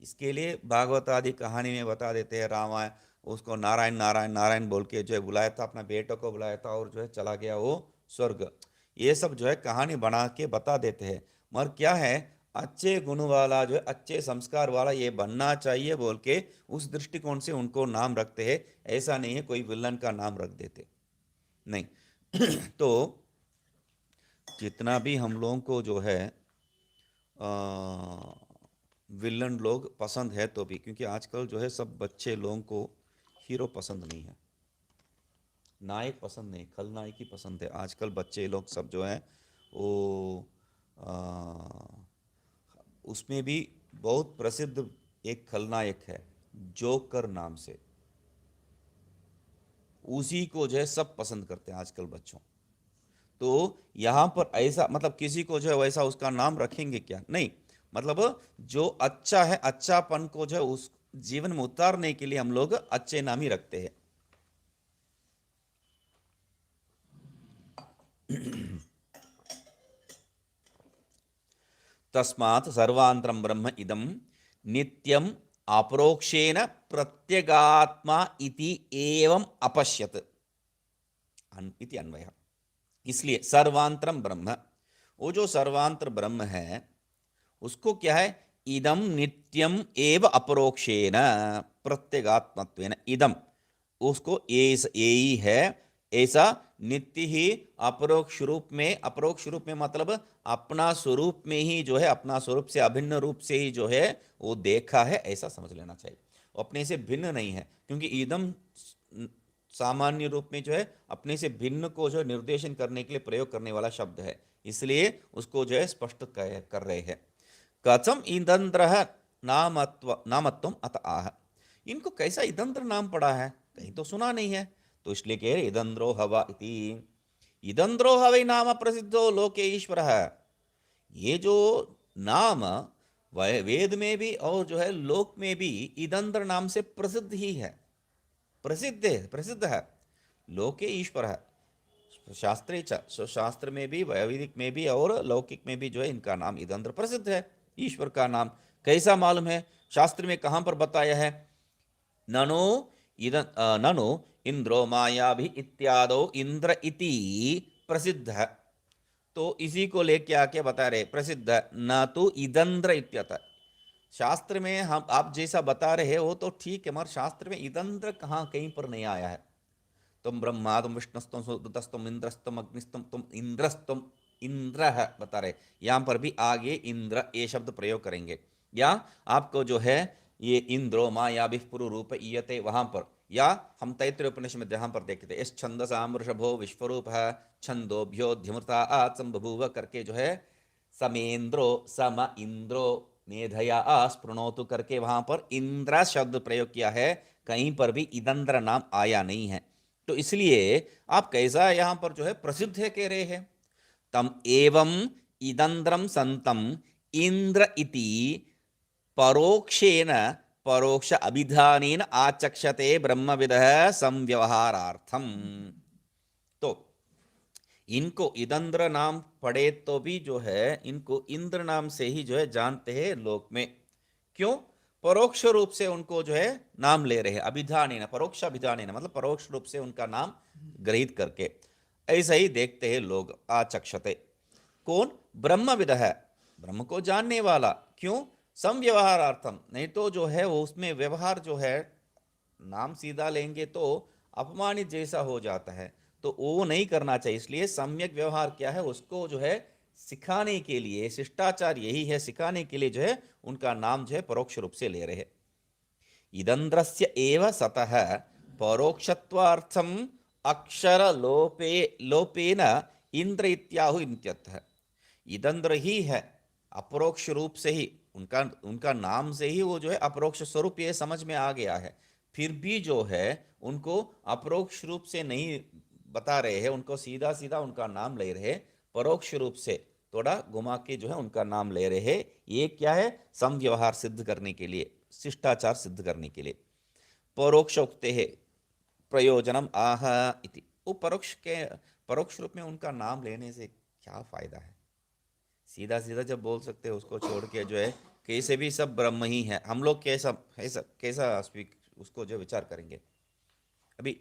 इसके लिए भागवत आदि कहानी में बता देते हैं, रामायण उसको नारायण नारायण नारायण बोल के जो है बुलाया था, अपना बेटों को बुलाया था और जो है चला गया वो स्वर्ग। ये सब जो है कहानी बना के बता देते हैं। मगर क्या है, अच्छे गुण वाला जो है अच्छे संस्कार वाला ये बनना चाहिए बोल के उस दृष्टिकोण से उनको नाम रखते हैं। ऐसा नहीं है कोई विलन का नाम रख देते नहीं। तो जितना भी हम लोगों को जो है विलन लोग पसंद है, तो भी क्योंकि आजकल जो है सब बच्चे लोगों को हीरो पसंद नहीं है, नायक पसंद नहीं, खलनायक ही पसंद है। आजकल बच्चे लोग सब जो है वो उसमें भी बहुत प्रसिद्ध एक खलनायक है जोकर नाम से, उसी को जो है सब पसंद करते हैं आजकल बच्चों। तो यहाँ पर ऐसा मतलब किसी को जो है वैसा उसका नाम रखेंगे क्या, नहीं, मतलब जो अच्छा है अच्छापन को जो है उस जीवन में उतारने के लिए हम लोग अच्छे नाम ही रखते हैं। तस्मात् सर्वांतरं ब्रह्म इदं नित्यम् अपरोक्षेण प्रत्यगात्मा इति एवं अपश्यत् इति अन्वयः। इसलिए सर्वांतरम ब्रह्म, वो जो सर्वांतर ब्रह्म है उसको क्या है, इदम नित्यम एव अपरोक्षेण प्रत्यगात्मत्वेन, इदम उसको ये ही है, ऐसा नित्य ही अपरोक्ष रूप में, अपरोक्ष रूप में मतलब अपना स्वरूप में ही जो है, अपना स्वरूप से अभिन्न रूप से ही जो है वो देखा है, ऐसा समझ लेना चाहिए। अपने से भिन्न नहीं है, क्योंकि इदम सामान्य रूप में जो है अपने से भिन्न को जो निर्देशन करने के लिए प्रयोग करने वाला शब्द है, इसलिए उसको जो है स्पष्ट कर रहे हैं। कथम इदंद्र नामत्वम अत आह, इनको कैसा इदंद्र नाम पड़ा है, कहीं तो सुना नहीं है, तो इसलिए कह रहे इदंद्रो हवा इति, इदंद्रो हवै नाम प्रसिद्धो लोके ईश्वर है। ये जो नाम वेद में भी और जो है लोक में भी इदंद्र नाम से प्रसिद्ध ही है, प्रसिद्ध है, लोके ईश्वर है। शास्त्रे शास्त्र में भी, वैदिक में भी और लौकिक में भी जो है इनका नाम इदंद्र प्रसिद्ध है। ईश्वर का नाम कैसा मालूम है, शास्त्र में कहां पर बताया है, ननु इंद्रो माया भी इत्यादो इंद्र इति प्रसिद्ध है। तो इसी को लेके आके बता रहे प्रसिद्ध है, न तो इदंद्र इत्यतः। शास्त्र में हम आप जैसा बता रहे हो तो ठीक है, मगर शास्त्र में इदंद्र कहाँ कहीं पर नहीं आया है। तुम ब्रह्मा, तुम विष्णुस्तम सुदतस्तम इंद्रस्तम अग्निस्तम, तुम इंद्रस्तम, इंद्र है बता रहे, यहां पर भी आगे इंद्र ये शब्द प्रयोग करेंगे। या आपको जो है ये इंद्रो माया विपुरु रूप ईयते वहां पर, या हम तैत्तिरीय उपनिषद में जहां पर देखते इस छंदसाम वृषभो विश्वरूप छंदोभ्यो ध्यमृता संबभूव करके जो है समेंद्रो सम इंद्रो मेधया स्पृणोतु करके वहां पर इंद्र शब्द प्रयोग किया है, कहीं पर भी इदंद्र नाम आया नहीं है। तो इसलिए आप कैसा यहां पर जो है प्रसिद्ध है कह रहे हैं, तम एवं इदंद्रम संतम इंद्र इति परोक्षेण परोक्ष अभिधानेन आचक्षते ब्रह्मविदः संव्यवहारार्थम। तो इनको इदंद्र नाम पड़े तो भी जो है इनको इंद्र नाम से ही जो है जानते हैं लोक में। क्यों? परोक्ष रूप से उनको जो है नाम ले रहे हैं, अभिधानेन, परोक्ष अभिधानेन मतलब परोक्ष रूप से उनका नाम ग्रहित करके। ऐसा ही देखते हैं लोग, आचक्षते। कौन? ब्रह्मविद है, ब्रह्म को जानने वाला। क्यों? संव्यवहारार्थम, नहीं तो जो है वो उसमें व्यवहार जो है नाम सीधा लेंगे तो अपमानित जैसा हो जाता है, तो वो नहीं करना चाहिए। इसलिए सम्यक व्यवहार क्या है उसको जो है सिखाने के लिए, शिष्टाचार यही है, सिखाने के लिए जो है उनका नाम जो है परोक्ष रूप से ले रहे हैं। इदंद्रस्य एव सतः परोक्षत्वार्थम अक्षर लोपेन इंद्र इत्याहु इत्यर्थः। इदंद्र ही है, अपरोक्ष रूप से ही उनका उनका नाम से ही वो जो है अपरोक्ष स्वरूप ये समझ में आ गया है, फिर भी जो है उनको अपरोक्ष रूप से नहीं बता रहे हैं, उनको सीधा सीधा उनका नाम ले रहे, परोक्ष रूप से थोड़ा घुमा के जो है उनका नाम ले रहे हैं। ये क्या है? समव्यवहार सिद्ध करने के लिए, शिष्टाचार सिद्ध करने के लिए। परोक्षोक्ते है प्रयोजनम आह इति। वो परोक्ष रूप में उनका नाम लेने से क्या फायदा है? सीधा सीधा जब बोल सकते हैं उसको छोड़ के जो है कैसे भी सब ब्रह्म ही है, हम लोग कैसा स्पीक उसको जो विचार करेंगे। अभी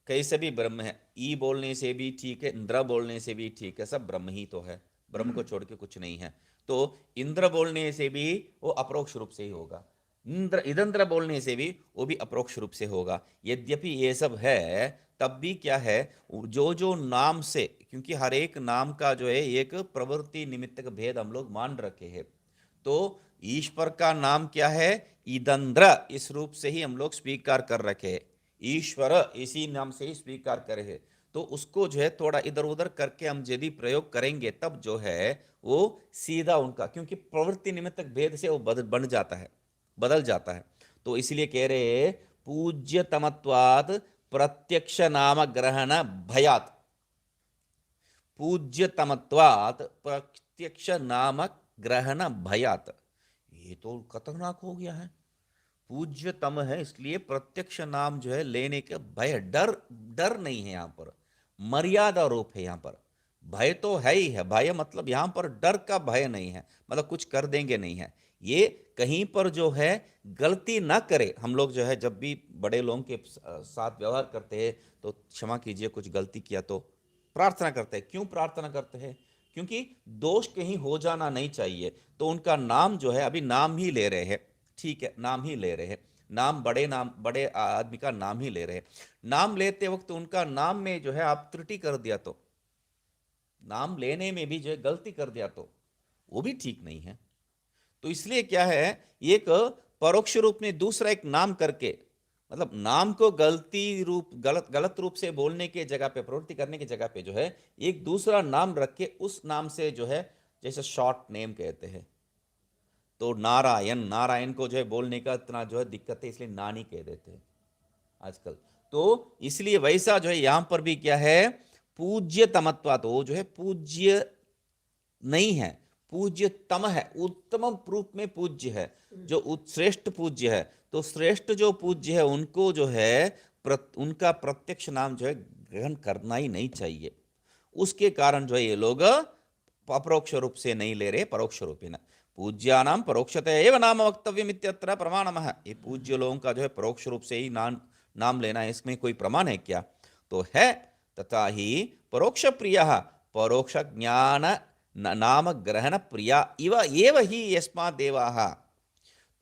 कैसे भी ब्रह्म है, ई बोलने से भी ठीक है, इंद्र बोलने से भी ठीक है, सब ब्रह्म ही तो है, ब्रह्म को छोड़ के कुछ नहीं है। तो इंद्र बोलने से भी वो अपरोक्ष रूप से ही होगा, इदंद्र बोलने से भी वो भी अपरोक्ष रूप से होगा। यद्यपि ये सब है तब भी क्या है, जो जो नाम से, क्योंकि हर एक नाम का जो है एक प्रवृत्ति निमित्तक भेद हम लोग मान रखे हैं। तो ईश्वर का नाम क्या है? इदंद्र, इस रूप से ही हम लोग स्वीकार कर रखे हैं, ईश्वर इसी नाम से ही स्वीकार करे है। तो उसको जो है थोड़ा इधर उधर करके हम यदि प्रयोग करेंगे तब जो है वो सीधा उनका, क्योंकि प्रवृत्ति निमित्तक भेद से वो बन जाता है, बदल जाता है। तो इसलिए कह रहे पूज्य तमत्वात् प्रत्यक्ष नाम ग्रहण भयात, पूज्य तमत्वात् प्रत्यक्ष नाम ग्रहण भयात। ये तो खतरनाक हो गया है। पूज्य तम है इसलिए प्रत्यक्ष नाम जो है लेने के भय, डर डर नहीं है, यहां पर मर्यादा रूप है। यहां पर भय तो है ही है, भय मतलब यहां पर डर का भय नहीं है, मतलब कुछ कर देंगे नहीं है। ये कहीं पर जो है गलती ना करे, हम लोग जो है जब भी बड़े लोगों के साथ व्यवहार करते हैं तो क्षमा कीजिए कुछ गलती किया तो प्रार्थना करते हैं। क्यों प्रार्थना करते हैं? क्योंकि दोष कहीं हो जाना नहीं चाहिए। तो उनका नाम जो है, अभी नाम ही ले रहे हैं, ठीक है, नाम ही ले रहे हैं, नाम बड़े आदमी का नाम ही ले रहे हैं। नाम लेते वक्त उनका नाम में जो है आप त्रुटि कर दिया तो, नाम लेने में भी जो है गलती कर दिया तो वो भी ठीक नहीं है। तो इसलिए क्या है, एक परोक्ष रूप में दूसरा एक नाम करके, मतलब नाम को गलत रूप से बोलने के जगह पे, प्रवृत्ति करने की जगह पे जो है एक दूसरा नाम रख के उस नाम से जो है, जैसे शॉर्ट नेम कहते हैं, तो नारायण, नारायण को जो है बोलने का इतना जो है दिक्कत है, इसलिए नानी कह देते हैं आजकल। तो इसलिए वैसा जो है यहां पर भी क्या है, पूज्य तमत्वा, तो जो है पूज्य नहीं है, पूज्य तम है, उत्तम रूप में पूज्य है, जो श्रेष्ठ पूज्य है। तो श्रेष्ठ जो पूज्य है उनको जो है उनका प्रत्यक्ष नाम जो है ग्रहण करना ही नहीं चाहिए। उसके कारण जो है ये लोग अपरोक्ष रूप से नहीं ले रहे, परोक्ष रूप ही। पूज्यानां परोक्षतया एव नाम वक्तव्यम इत्यत्र प्रमाणमः। ये पूज्य लोगों का जो है परोक्ष रूप से ही नाम लेना है, इसमें कोई प्रमाण है क्या? तो है। तथा ही परोक्ष प्रियः परोक्ष ज्ञान नाम ग्रहण प्रिया इव एव ही यस्मात् देवाः।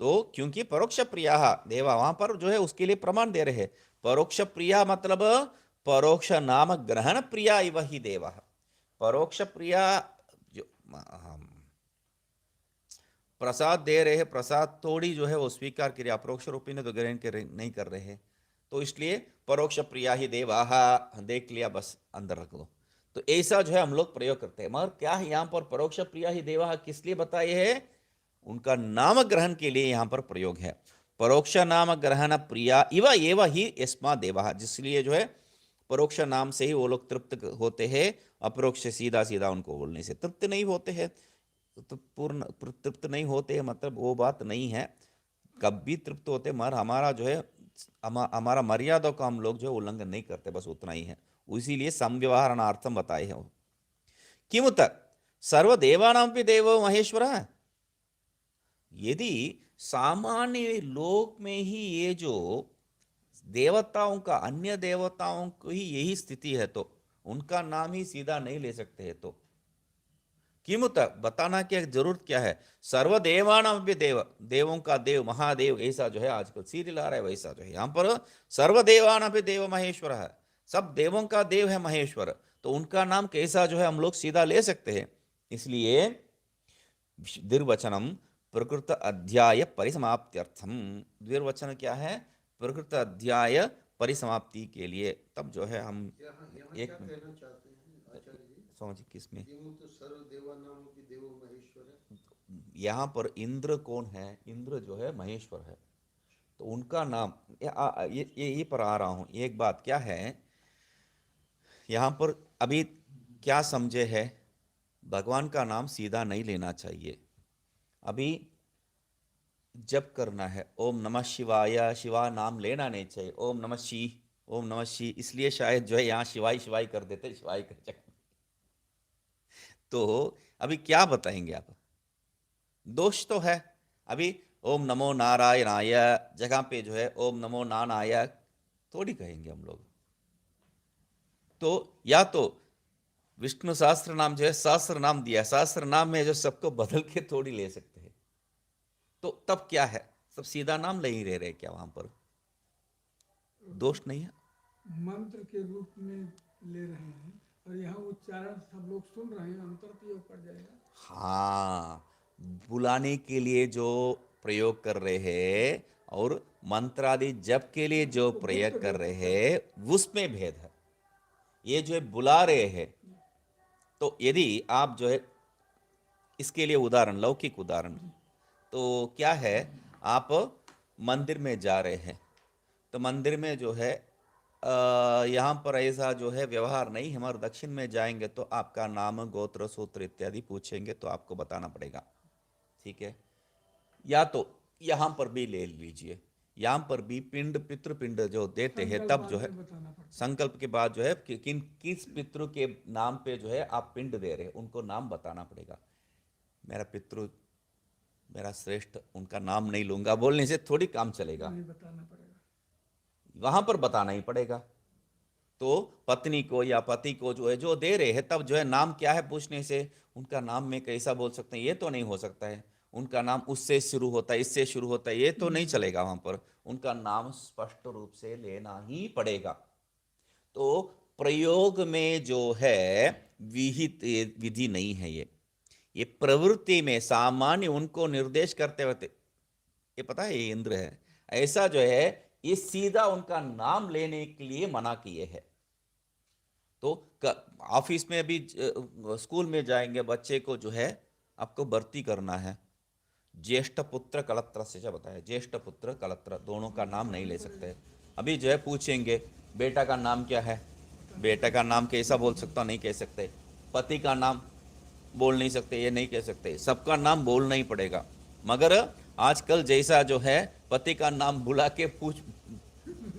तो क्योंकि परोक्ष प्रिया देवा, वहां पर जो है उसके लिए प्रमाण दे रहे हैं। परोक्ष प्रिया मतलब परोक्ष नाम ग्रहण प्रिया इव ही देवा। परोक्ष प्रिया जो प्रसाद दे रहे हैं, प्रसाद थोड़ी जो है वो स्वीकार करिए, अपरोक्ष रूपी ने तो ग्रहण नहीं कर रहे हैं। तो इसलिए परोक्ष प्रिया ही देवाः, देख लिया बस अंदर रख लो। तो ऐसा जो है हम लोग प्रयोग करते हैं। मगर क्या है यहाँ पर परोक्ष प्रिया ही देवाः किस लिए बताए है? उनका नाम ग्रहण के लिए यहाँ पर प्रयोग है। परोक्ष नाम ग्रहण प्रिया इव एव ही यस्मा देवा, जिसलिए जो है परोक्ष नाम से ही वो लोग तृप्त होते हैं, अपरोक्ष सीधा सीधा उनको बोलने से तृप्त नहीं होते हैं। तो पूर्ण तृप्त नहीं होते हैं मतलब वो बात नहीं है, कब भी तृप्त होते, मगर हमारा जो है हमारा मर्यादा को हम लोग जो है उल्लंघन नहीं करते, बस उतना ही है। इसीलिए संव्यवहारणार्थम बताए हैं। किमुत सर्वदेवानां भी देवो महेश्वर, यदि सामान्य लोक में ही ये जो देवताओं का, अन्य देवताओं को ही यही स्थिति है तो उनका नाम ही सीधा नहीं ले सकते हैं, तो किमुत बताना क्या जरूरत क्या है। सर्वदेवानां भी देव, देवों का देव महादेव, ऐसा जो है आजकल सीरियल आ रहा है वैसा जो है यहाँ पर सर्वदेवानां भी देव महेश्वर है, सब देवों का देव है महेश्वर, तो उनका नाम कैसा जो है हम लोग सीधा ले सकते हैं। इसलिए द्विर्वचनम प्रकृत अध्याय परिसमाप्त्यर्थम, द्विर्वचन क्या है, प्रकृत अध्याय परिसमाप्ति के लिए। तब जो है हम एक समझ किसमें यहाँ पर इंद्र कौन है, इंद्र जो है महेश्वर है, तो उनका नाम ये पर आ रहा हूं। एक बात क्या है यहाँ पर अभी क्या समझे है, भगवान का नाम सीधा नहीं लेना चाहिए। अभी जप करना है, ओम नमः शिवाय, शिवा नाम लेना नहीं चाहिए, ओम नमः शी, ओम नमः शी, इसलिए शायद जो है यहाँ शिवाई शिवाई कर देते, शिवाई कर चक्कर। तो अभी क्या बताएंगे आप, दोष तो है। अभी ओम नमो नारायणाय जगह पे जो है ओम नमो नानाय थोड़ी कहेंगे हम लोग। तो या तो विष्णु सहस्त्र नाम जो है सहस्त्र नाम दिया, सहस्त्र नाम में जो सबको बदल के थोड़ी ले सकते हैं, तो तब क्या है, सब सीधा नाम ले ही रहे क्या, वहां पर दोष नहीं है। मंत्र के रूप में ले रहे हैं और यहाँ उच्चारण सब लोग सुन रहे हैं, अंतर प्रयोग कर जाएगा। हाँ, बुलाने के लिए जो प्रयोग कर रहे हैं और मंत्रादि जप के लिए जो प्रयोग कर रहे हैं उसमें भेद है। ये जो है बुला रहे हैं, तो यदि आप जो है इसके लिए उदाहरण, लौकिक उदाहरण, तो क्या है, आप मंदिर में जा रहे हैं, तो मंदिर में जो है यहाँ पर ऐसा जो है व्यवहार नहीं है, हमारे दक्षिण में जाएंगे तो आपका नाम गोत्र सूत्र इत्यादि पूछेंगे तो आपको बताना पड़ेगा, ठीक है। या तो यहाँ पर भी ले लीजिए, यहाँ पर भी पिंड पितृपिंड जो देते हैं तब जो है संकल्प के बाद जो है किस पितृ के नाम पे जो है आप पिंड दे रहे हैं उनको नाम बताना पड़ेगा। मेरा पितृ मेरा श्रेष्ठ, उनका नाम नहीं लूंगा बोलने से थोड़ी काम चलेगा, बताना पड़ेगा, वहां पर बताना ही पड़ेगा। तो पत्नी को या पति को जो है जो दे रहे हैं तब जो है नाम क्या है पूछने से उनका नाम में कैसा बोल सकते हैं, ये तो नहीं हो सकता है। उनका नाम उससे शुरू होता है, इससे शुरू होता है, ये तो नहीं चलेगा, वहां पर उनका नाम स्पष्ट रूप से लेना ही पड़ेगा। तो प्रयोग में जो है विहित विधि नहीं है, ये प्रवृत्ति में सामान्य उनको निर्देश करते वक्त, ये पता है ये इंद्र है, ऐसा जो है ये सीधा उनका नाम लेने के लिए मना किए है। तो ऑफिस में भी स्कूल में जाएंगे, बच्चे को जो है आपको भर्ती करना है, ज्येष्ठ पुत्र कलत्र से बताया, ज्येष्ठ पुत्र कलत्र दोनों का नाम नहीं ले सकते। अभी जो है पूछेंगे बेटा का नाम क्या है, बेटा का नाम कैसा बोल सकता, नहीं कह सकते। पति का नाम बोल नहीं सकते, ये नहीं कह सकते, सबका नाम बोलना ही पड़ेगा। मगर आजकल जैसा जो है पति का नाम बुला के पूछ,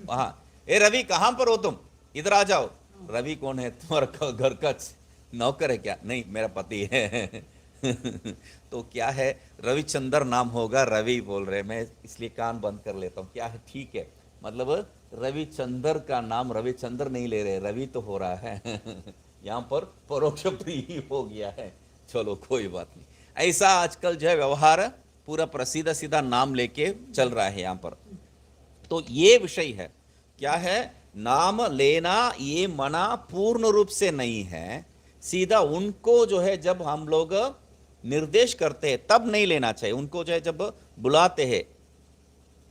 हाँ ए रवि कहाँ पर हो तुम, इधर आ जाओ। रवि कौन है, तुम्हारा घर का नौकर है क्या, नहीं मेरा पति है तो क्या है रविचंद्र नाम होगा, रवि बोल रहे, मैं इसलिए कान बंद कर लेता हूँ, क्या है ठीक है, मतलब रविचंद्र का नाम रविचंद्र नहीं ले रहे, रवि तो हो रहा है यहाँ पर परोक्ष प्रिय हो गया है। चलो कोई बात नहीं, ऐसा आजकल जो है व्यवहार पूरा प्रसिद्ध सीधा नाम लेके चल रहा है यहाँ पर। तो ये विषय है, क्या है, नाम लेना ये मना पूर्ण रूप से नहीं है, सीधा उनको जो है जब हम लोग निर्देश करते हैं तब नहीं लेना चाहिए, उनको जो है जब बुलाते हैं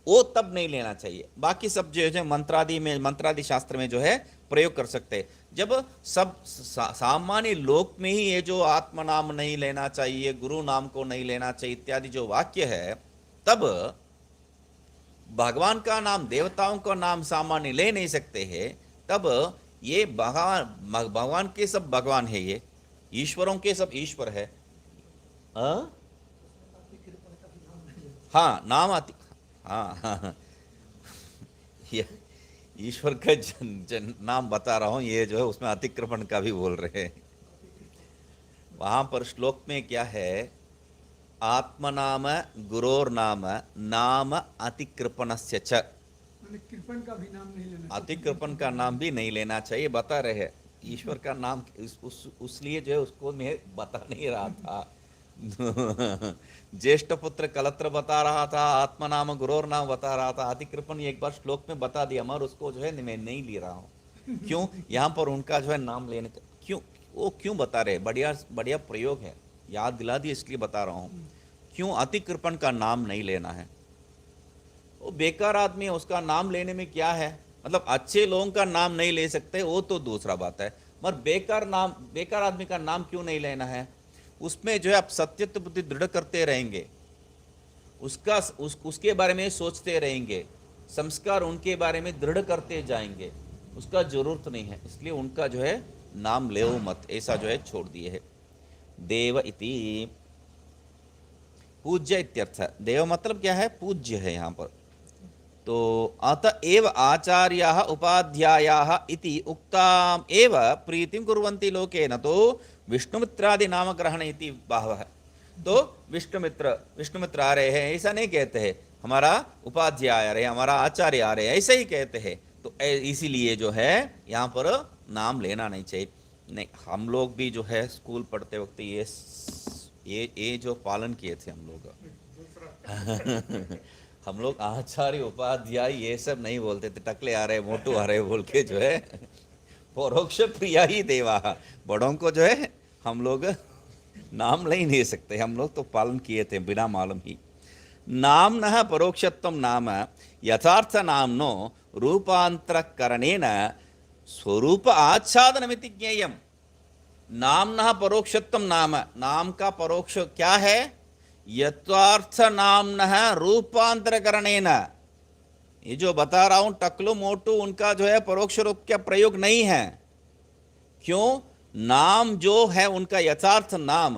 वो तब नहीं लेना चाहिए। बाकी सब जो है मंत्रादि में, मंत्रादि शास्त्र में जो है प्रयोग कर सकते हैं। जब सब सामान्य लोक में ही ये जो आत्मा नाम नहीं लेना चाहिए, गुरु नाम को नहीं लेना चाहिए इत्यादि जो वाक्य है, तब भगवान का नाम, देवताओं का नाम सामान्य ले नहीं सकते हैं, तब ये भगवान के सब भगवान है, ये ईश्वरों के सब ईश्वर है। हाँ हाँ, नाम आती, हाँ हाँ हाँ, ये ईश्वर का नाम बता रहा हूँ, ये जो है उसमें अतिक्रमण का भी बोल रहे हैं। वहां पर श्लोक में क्या है, आत्मनाम गुरोर नाम नाम अतिकृपणस्य च, मैंने कृपण का भी नाम नहीं लेना चाहिए। अतिकृपण का नाम भी नहीं लेना चाहिए, बता रहे हैं ईश्वर का नाम उसलिए जो है उसको मैं बता नहीं रहा था। ज्येष्ठ पुत्र कलत्र बता रहा था, आत्मा नाम गुरोर नाम बता रहा था, अतिकृपण एक बार श्लोक में बता दिया, मगर उसको जो है मैं नहीं ले रहा हूँ। क्यों? यहाँ पर उनका जो है नाम लेने का क्यों, वो क्यों बता रहे? बढ़िया बढ़िया प्रयोग है, याद दिला दिया इसलिए बता रहा हूँ। क्यों अतिकृपण का नाम नहीं लेना है? वो बेकार आदमी है, उसका नाम लेने में क्या है? मतलब अच्छे लोगों का नाम नहीं ले सकते वो तो दूसरा बात है, मगर बेकार आदमी का नाम क्यों नहीं लेना है? उसमें जो है आप सत्यत्व बुद्धि दृढ़ करते रहेंगे, उसके बारे में सोचते रहेंगे, संस्कार उनके बारे में दृढ़ करते जाएंगे, उसका जरूरत नहीं है, इसलिए उनका जो है नाम ले मत, ऐसा जो है छोड़ दिए है। देव इति पूज्य इत्यर्थ, देव मतलब क्या है? पूज्य है यहाँ पर। तो अतएव आचार्याः उपाध्यायाः इति उक्ताम एव प्रीतिम कुर्वन्ति लोके, न तो विष्णुमित्रादि नाम ग्रहण इति बहवः। तो विष्णुमित्र आ रहे हैं ऐसा नहीं कहते हैं, हमारा उपाध्याय आ रहे हैं, हमारा आचार्य आ रहे हैं, ऐसे ही कहते हैं। तो इसीलिए जो है यहाँ पर नाम लेना नहीं चाहिए। नहीं, हम लोग भी जो है स्कूल पढ़ते वक्त ये जो पालन किए थे हम लोग। हम लोग आचार्य उपाध्याय ये सब नहीं बोलते थे, टकले आ रहे मोटू आ रहे बोल के जो है परोक्ष प्रिया ही देवा, बड़ों को जो है हम लोग नाम ले ही नहीं सकते, हम लोग तो पालन किए थे बिना मालूम ही। नाम न परोक्षत्वम नाम यथार्थ नामनो रूपांतर करणेन स्वरूप आच्छादनमिति ज्ञेयम्। नाम न परोक्षत्वम नाम, नाम का परोक्ष क्या है? यथार्थ नाम न रूपांतर करणेन, ये जो बता रहा हूं टकलू मोटू उनका जो है परोक्ष रूप का प्रयोग नहीं है। क्यों? नाम जो है उनका यथार्थ नाम,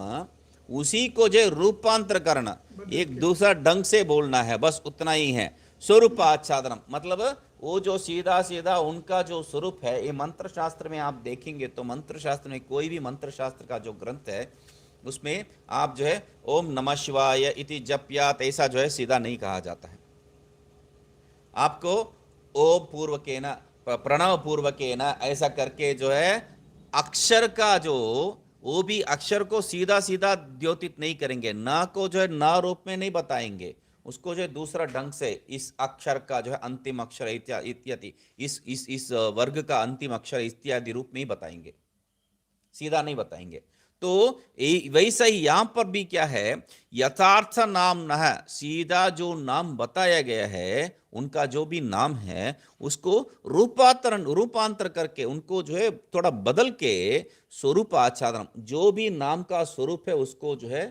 उसी को जो रूपांतर करना, एक दूसरा ढंग से बोलना है, बस उतना ही है। स्वरूप आच्छादनम मतलब वो जो सीधा सीधा उनका जो स्वरूप है, ये मंत्र शास्त्र में आप देखेंगे तो मंत्र शास्त्र में कोई भी मंत्र शास्त्र का जो ग्रंथ है उसमें आप जो है ओम नमः शिवाय इति जप्यात ऐसा जो है सीधा नहीं कहा जाता है। आपको ओम पूर्वकेन प्रणव पूर्वकेन ऐसा करके जो है अक्षर का जो, वो भी अक्षर को सीधा सीधा द्योतित नहीं करेंगे, ना को जो है ना रूप में नहीं बताएंगे, उसको जो है दूसरा ढंग से इस अक्षर का जो है अंतिम अक्षर इत्यादि इस वर्ग का अंतिम अक्षर इत्यादि रूप में ही बताएंगे, सीधा नहीं बताएंगे। तो वैसा ही यहां पर भी क्या है, यथार्थ नाम न है, सीधा जो नाम बताया गया है उनका जो भी नाम है उसको रूपांतर करके उनको जो है थोड़ा बदल के स्वरूप आच्छादन, जो भी नाम का स्वरूप है उसको जो है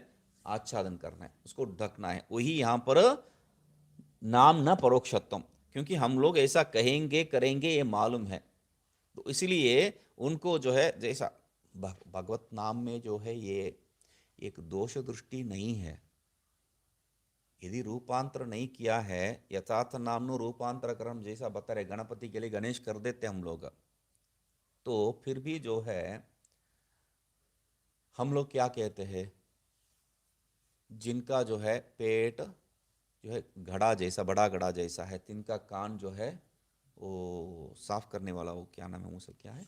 आच्छादन करना है, उसको ढकना है, वही यहां पर नाम न परोक्षत्वम। क्योंकि हम लोग ऐसा कहेंगे करेंगे ये मालूम है, तो इसलिए उनको जो है जैसा भगवत नाम में जो है ये एक दोष दृष्टि नहीं है। यदि रूपांतर नहीं किया है, यथार्थ नामनो रूपांतर कर्म जैसा बता रहे, गणपति के लिए गणेश कर देते हम लोग, तो फिर भी जो है हम लोग क्या कहते हैं, जिनका जो है पेट जो है घड़ा जैसा, बड़ा घड़ा जैसा है, तिनका कान जो है वो साफ करने वाला, वो क्या नाम है उसे, क्या है,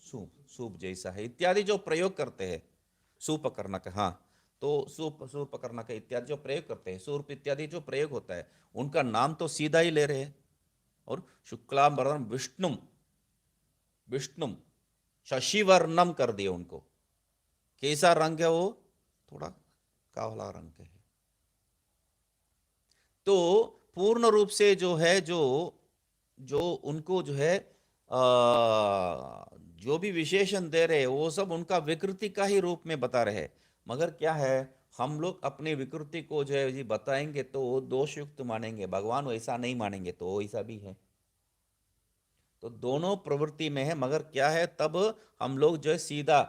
सूप, सूप जैसा है इत्यादि जो प्रयोग करते हैं, सूप करना का, हाँ, तो सूप करना का इत्यादि जो प्रयोग करते हैं, सूप इत्यादि जो प्रयोग होता है, उनका नाम तो सीधा ही ले रहे हैं। और शुक्लांबरधरम विष्णुम, विष्णुम शशिवर्णम कर दिया उनको। कैसा रंग है वो? थोड़ा काला रंग है। तो पूर्ण रूप से जो है जो उनको जो है जो भी विशेषण दे रहे हैं वो सब उनका विकृति का ही रूप में बता रहे हैं। मगर क्या है, हम लोग अपने विकृति को जो है जी बताएंगे तो वो दोषयुक्त मानेंगे, भगवान वैसा नहीं मानेंगे तो वो ऐसा भी है। तो दोनों प्रवृत्ति में है, मगर क्या है, तब हम लोग जो है सीधा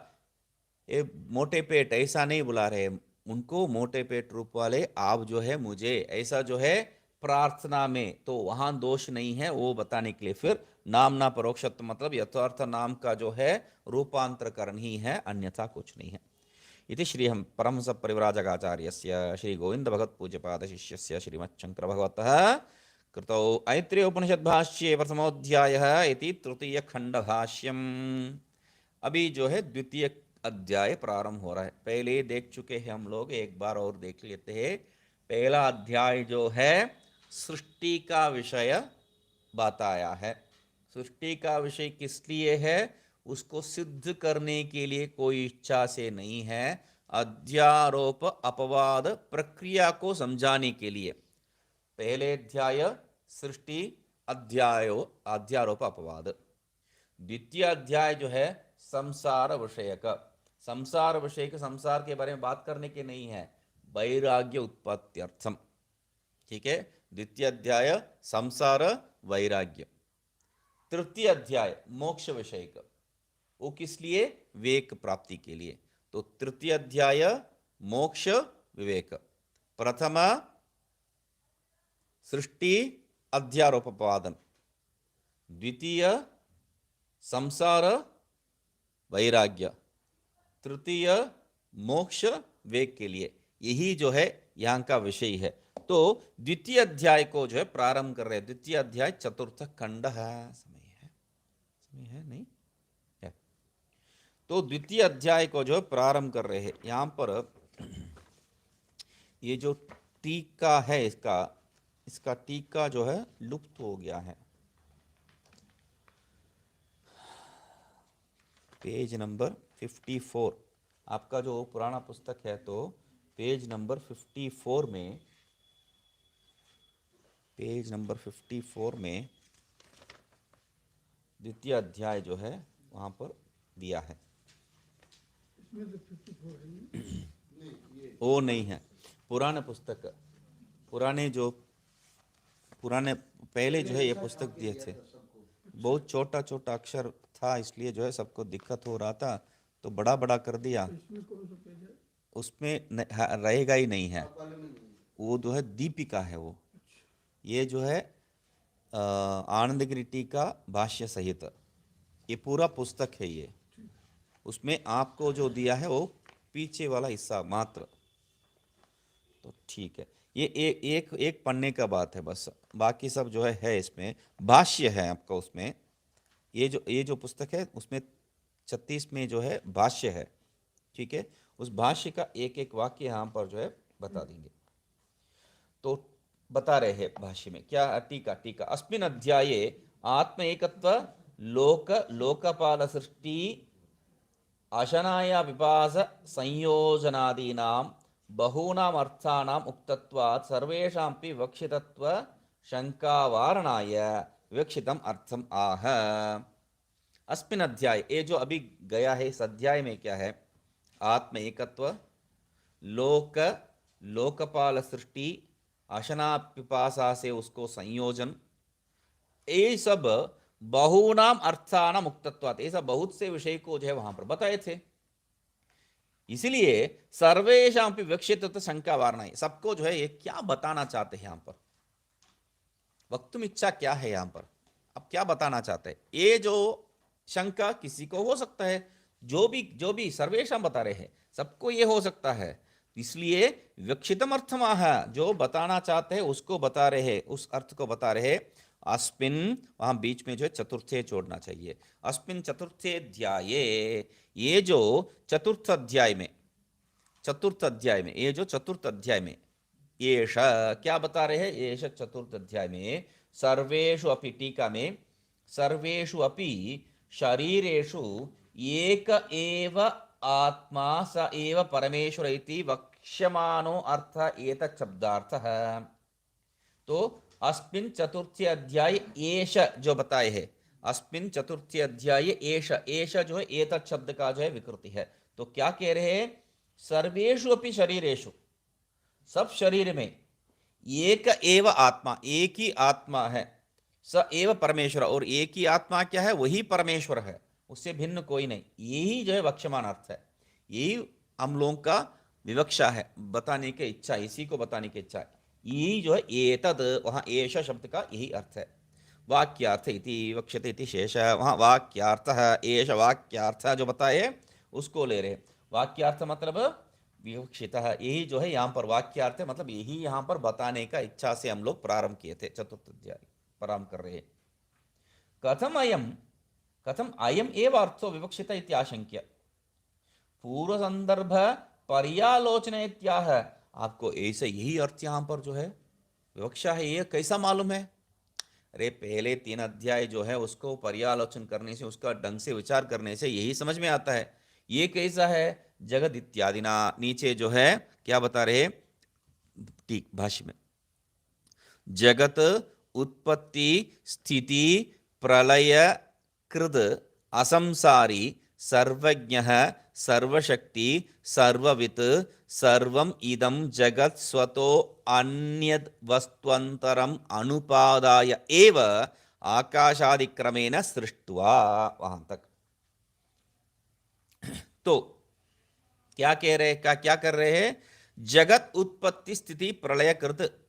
ये मोटे पेट ऐसा नहीं बुला रहे, उनको मोटे पेट रूप वाले आप जो है मुझे ऐसा जो है प्रार्थना में, तो वहां दोष नहीं है वो बताने के लिए फिर नाम ना परोक्षत्व मतलब यथार्थ नाम का जो है रूपांतरकरण ही है, अन्यथा कुछ नहीं है। इति श्री हम परमहंस परिव्राजकाचार्यस्य श्री गोविंद भगवत पूज्यपाद शिष्यस्य श्रीमच्छंकर भगवतः कृतौ ऐत्रेय उपनिषद भाष्ये प्रथमोऽध्यायः इति तृतीय खंड भाष्यम। अभी जो है द्वितीय अध्याय प्रारंभ हो रहा है। पहले देख चुके हैं हम लोग, एक बार और देख लेते हैं। पहला अध्याय जो है सृष्टि का विषय बताया है। सृष्टि का विषय किस लिए है, उसको सिद्ध करने के लिए कोई इच्छा से नहीं है, अध्यारोप अपवाद प्रक्रिया को समझाने के लिए। पहले अध्याय सृष्टि, अध्यारोप अपवाद। द्वितीय अध्याय जो है संसार विषयक, संसार विषयक, संसार के बारे में बात करने के नहीं है, वैराग्य उत्पत्त्यर्थम। ठीक है, द्वितीय अध्याय संसार वैराग्य। तृतीय अध्याय मोक्ष विषयक, वो किस लिए, विवेक प्राप्ति के लिए। तो तृतीय अध्याय मोक्ष विवेक, प्रथम सृष्टि अध्यारोपवादन, द्वितीय संसार वैराग्य, तृतीय मोक्ष वेग के लिए। यही जो है यहाँ का विषय है। तो द्वितीय अध्याय को जो है प्रारंभ कर रहे हैं। द्वितीय अध्याय चतुर्थ खंड है, समय है नहीं है। तो द्वितीय अध्याय को जो है प्रारंभ कर रहे हैं। यहाँ पर ये जो टीका है इसका टीका जो है लुप्त हो गया है। पेज नंबर 54, आपका जो पुराना पुस्तक है तो पेज नंबर 54 में, पेज नंबर 54 में द्वितीय अध्याय जो है वहाँ पर दिया है। इसमें तो 54 है। वो नहीं है, पुराना पुस्तक, पुराने पहले जो है ये पुस्तक दिए थे, बहुत छोटा छोटा अक्षर था, इसलिए जो है सबको दिक्कत हो रहा था तो बड़ा बड़ा कर दिया। इसमें कौन सा पेज है? उसमें रहेगा ही नहीं है, वो जो है दीपिका है वो। ये जो है आनंद गिरी टीका भाष्य सहित ये पूरा पुस्तक है ये। उसमें आपको जो दिया है वो पीछे वाला हिस्सा मात्र। तो ठीक है, ये एक पन्ने का बात है बस, बाकी सब जो है इसमें भाष्य है आपका। उसमें ये जो पुस्तक है उसमें 36 में जो है भाष्य है। ठीक है, उस भाष्य का एक एक वाक्य यहाँ पर जो है बता देंगे। तो बता रहे हैं भाष्य में क्या, टीका अस्मिन् अध्याये आत्म एकत्व लोकपाल सृष्टि अशनाय विपास संयोजनादीनां बहूनाम् अर्थानाम् उक्तत्वात् सर्वेषामपि विवक्षितत्व शंकावारणाय विवक्षितम् अर्थम आह। अस्मिन् अध्याय, ये जो अभी गया है इस अध्याय में क्या है, आत्म एकत्व, लोकपाल सृष्टि, अशना पिपासा से उसको संयोजन, ये सब बहुनाम अर्थानाम मुक्तत्वात्, ये सब बहुत से विषय को जो है वहां पर बताए थे। इसलिए सर्वेषां भी विवक्षित शंका वारणा, सबको जो है ये क्या बताना चाहते हैं यहाँ पर, वक्तुम इच्छा क्या है यहाँ पर, अब क्या बताना चाहते हैं। ये जो शंका किसी को हो सकता है, जो भी सर्वेषां बता रहे हैं सबको ये हो सकता है, इसलिए विवक्षितम अर्थमाह, जो बताना चाहते हैं उसको बता रहे हैं, उस अर्थ को बता रहे। अस्मिन्, वहां बीच में जो है चतुर्थे जोड़ना चाहिए, अस्मिन् चतुर्थे अध्याये, ये जो चतुर्थ अध्याय में ये जो चतुर्थ अध्याय में येष क्या बता रहे हैं, येष चतुर्थ अध्याय में सर्वेषु अपि, टीका में सर्वेषु अपि शरीरेषु एक एव आत्मा स एव परमेश्वर इति वक्ष्यमानो अर्थ एतत् शब्दार्थः। तो अस्मिन् चतुर्थी अध्याय येष जो बताए है, अस्मिन चतुर्थी अध्याय एष एष जो है एतत् शब्द का जो है विकृति है। तो क्या कह रहे हैं, सर्वेषु अपि शरीरेषु, सब शरीर में एक एव आत्मा, एक ही आत्मा है, स एव परमेश्वर, और एक ही आत्मा क्या है, वही परमेश्वर है, उससे भिन्न कोई नहीं। यही जो है वक्षमान अर्थ है, यही हम लोगों का विवक्षा है, बताने की इच्छा, इसी को बताने की इच्छा है। यही जो है एतद, वहां एष शब्द का यही अर्थ है। वाक्यार्थ इति वक्ष्यते इति शेष, वहां वाक्यार्थ एष वाक्यार्थ जो बताए उसको ले रहे। वाक्यार्थ मतलब विवक्षिता, यही जो है यहाँ पर वाक्यार्थ मतलब यही यहाँ पर बताने का इच्छा से हम लोग प्रारंभ किए थे, चतुर्थ अध्याय प्रारंभ कर रहे हैं। कथम अयम एव अर्थो विवक्षित इति आशंक्य, पूर्व संदर्भ पर्यालोचना इत्याह, आपको ऐसे यही अर्थ यहाँ पर जो है विवक्षा है, ये कैसा मालूम है? अरे पहले 3 अध्याय जो है उसको पर्यालोचन करने से, उसका ढंग से विचार करने से यही समझ में आता है। ये कैसा है? जगत इत्यादि ना, नीचे जो है क्या बता रहे ठीक भाष्य में, जगत उत्पत्ति स्थिति प्रलय कृद असंसारी सर्वज्ञ सर्वशक्ति सर्ववित् सर्वम इदम जगत स्वतो अन्यद वस्तुअंतरम अनुपादाय एव आकाशादिक्रमेण सृष्ट्वा, वहां तक। तो क्या कह रहे, क्या कर रहे हैं? जगत उत्पत्ति स्थिति प्रलय कृत,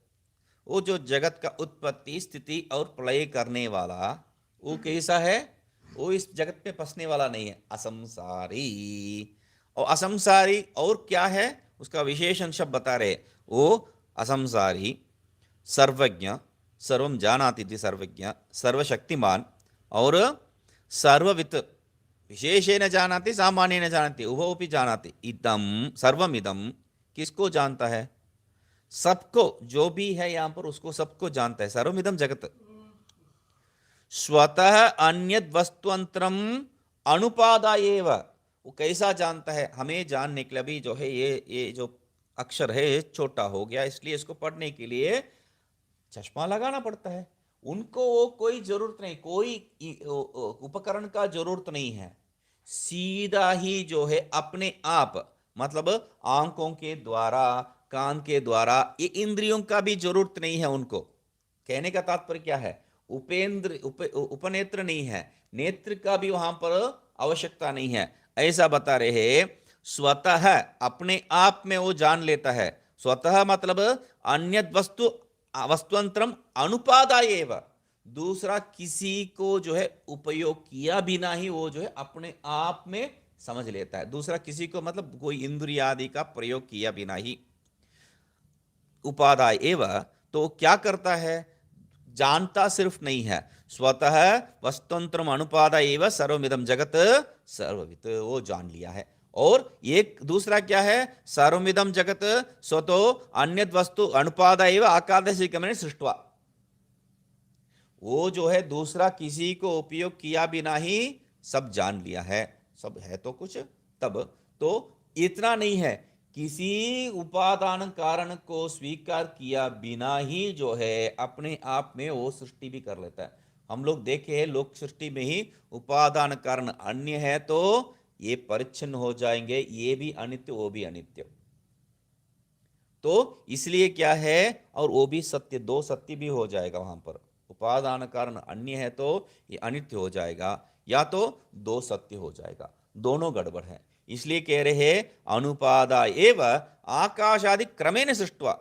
वो जो जगत का उत्पत्ति स्थिति और प्रलय करने वाला वो कैसा है? वो इस जगत पे फंसने वाला नहीं है, असंसारी। और असंसारी और क्या है उसका विशेषण शब्द बता रहे, वो असंसारी, सर्वज्ञ, सर्वम जानाति इति सर्वज्ञ, सर्वशक्तिमान और सर्ववित्, विशेषेण जानाति सामान्येन जानाति उभोपि जानाति। इदम सर्वम इदम, किसको जानता है? सबको, जो भी है यहां पर उसको सबको जानता है। सर्वमिदम जगत स्वतः अन्यद वस्तुअंतरम अनुपादायेव, वो कैसा जानता है? हमें जानने के लिए भी जो है ये जो अक्षर है छोटा हो गया, इसलिए इसको पढ़ने के लिए चश्मा लगाना पड़ता है। उनको वो कोई जरूरत नहीं, कोई उपकरण का जरूरत नहीं है, सीधा ही जो है अपने आप, मतलब आंखों के द्वारा, कान के द्वारा, ये इंद्रियों का भी जरूरत नहीं है उनको। कहने का तात्पर्य क्या है? उपनेत्र नहीं है, नेत्र का भी वहां पर आवश्यकता नहीं है, ऐसा बता रहे हैं। स्वतः अपने आप में वो जान लेता है। स्वतः मतलब अन्यद वस्तुअंतरम अनुपादायेव, दूसरा किसी को जो है उपयोग किया बिना ही वो जो है अपने आप में समझ लेता है। दूसरा किसी को मतलब कोई इंद्रिय आदि का प्रयोग किया बिना ही, उपादाय एव, तो क्या करता है? जानता सिर्फ नहीं है, स्वतः वस्तुअंतरम अनुपादाय एव सर्वमिदम जगत सर्ववित्, वो जान लिया है। और एक दूसरा क्या है? सर्वमिदम जगत स्वतो अन्यद वस्तु अनुपादाय एव आकाशदिक्रमेण सृष्ट्वा, वो जो है दूसरा किसी को उपयोग किया बिना ही सब जान लिया है। सब है तो कुछ तब, तो इतना नहीं है, किसी उपादान कारण को स्वीकार किया बिना ही जो है अपने आप में वो सृष्टि भी कर लेता है। हम लोग देखे हैं लोक सृष्टि में ही उपादान कारण अन्य है तो ये परिच्छिन्न हो जाएंगे, ये भी अनित्य वो भी अनित्य। तो इसलिए क्या है, और वो भी सत्य, दो सत्य भी हो जाएगा वहां पर। उपादान कारण अन्य है तो ये अनित्य हो जाएगा, या तो दो सत्य हो जाएगा, दोनों गड़बड़ है। इसलिए कह रहे हैं अनुपादा एव आकाश आदि क्रमेण सृष्टवा,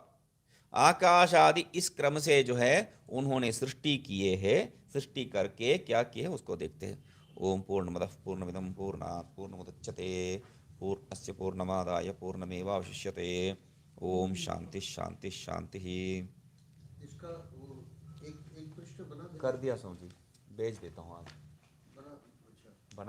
आकाश आदि इस क्रम से जो है उन्होंने सृष्टि किए हैं। सृष्टि करके क्या किए उसको देखते हैं। ओम पूर्णमदः पूर्णमिदं पूर्णात् पूर्णमुदच्यते पूर्णस्य पूर्णमादाय पूर्णमेवावशिष्यते। ओम शांति शांति शांति। इसका वो एक एक पृष्ठ बना कर दिया समझी, भेज देता हूँ आज।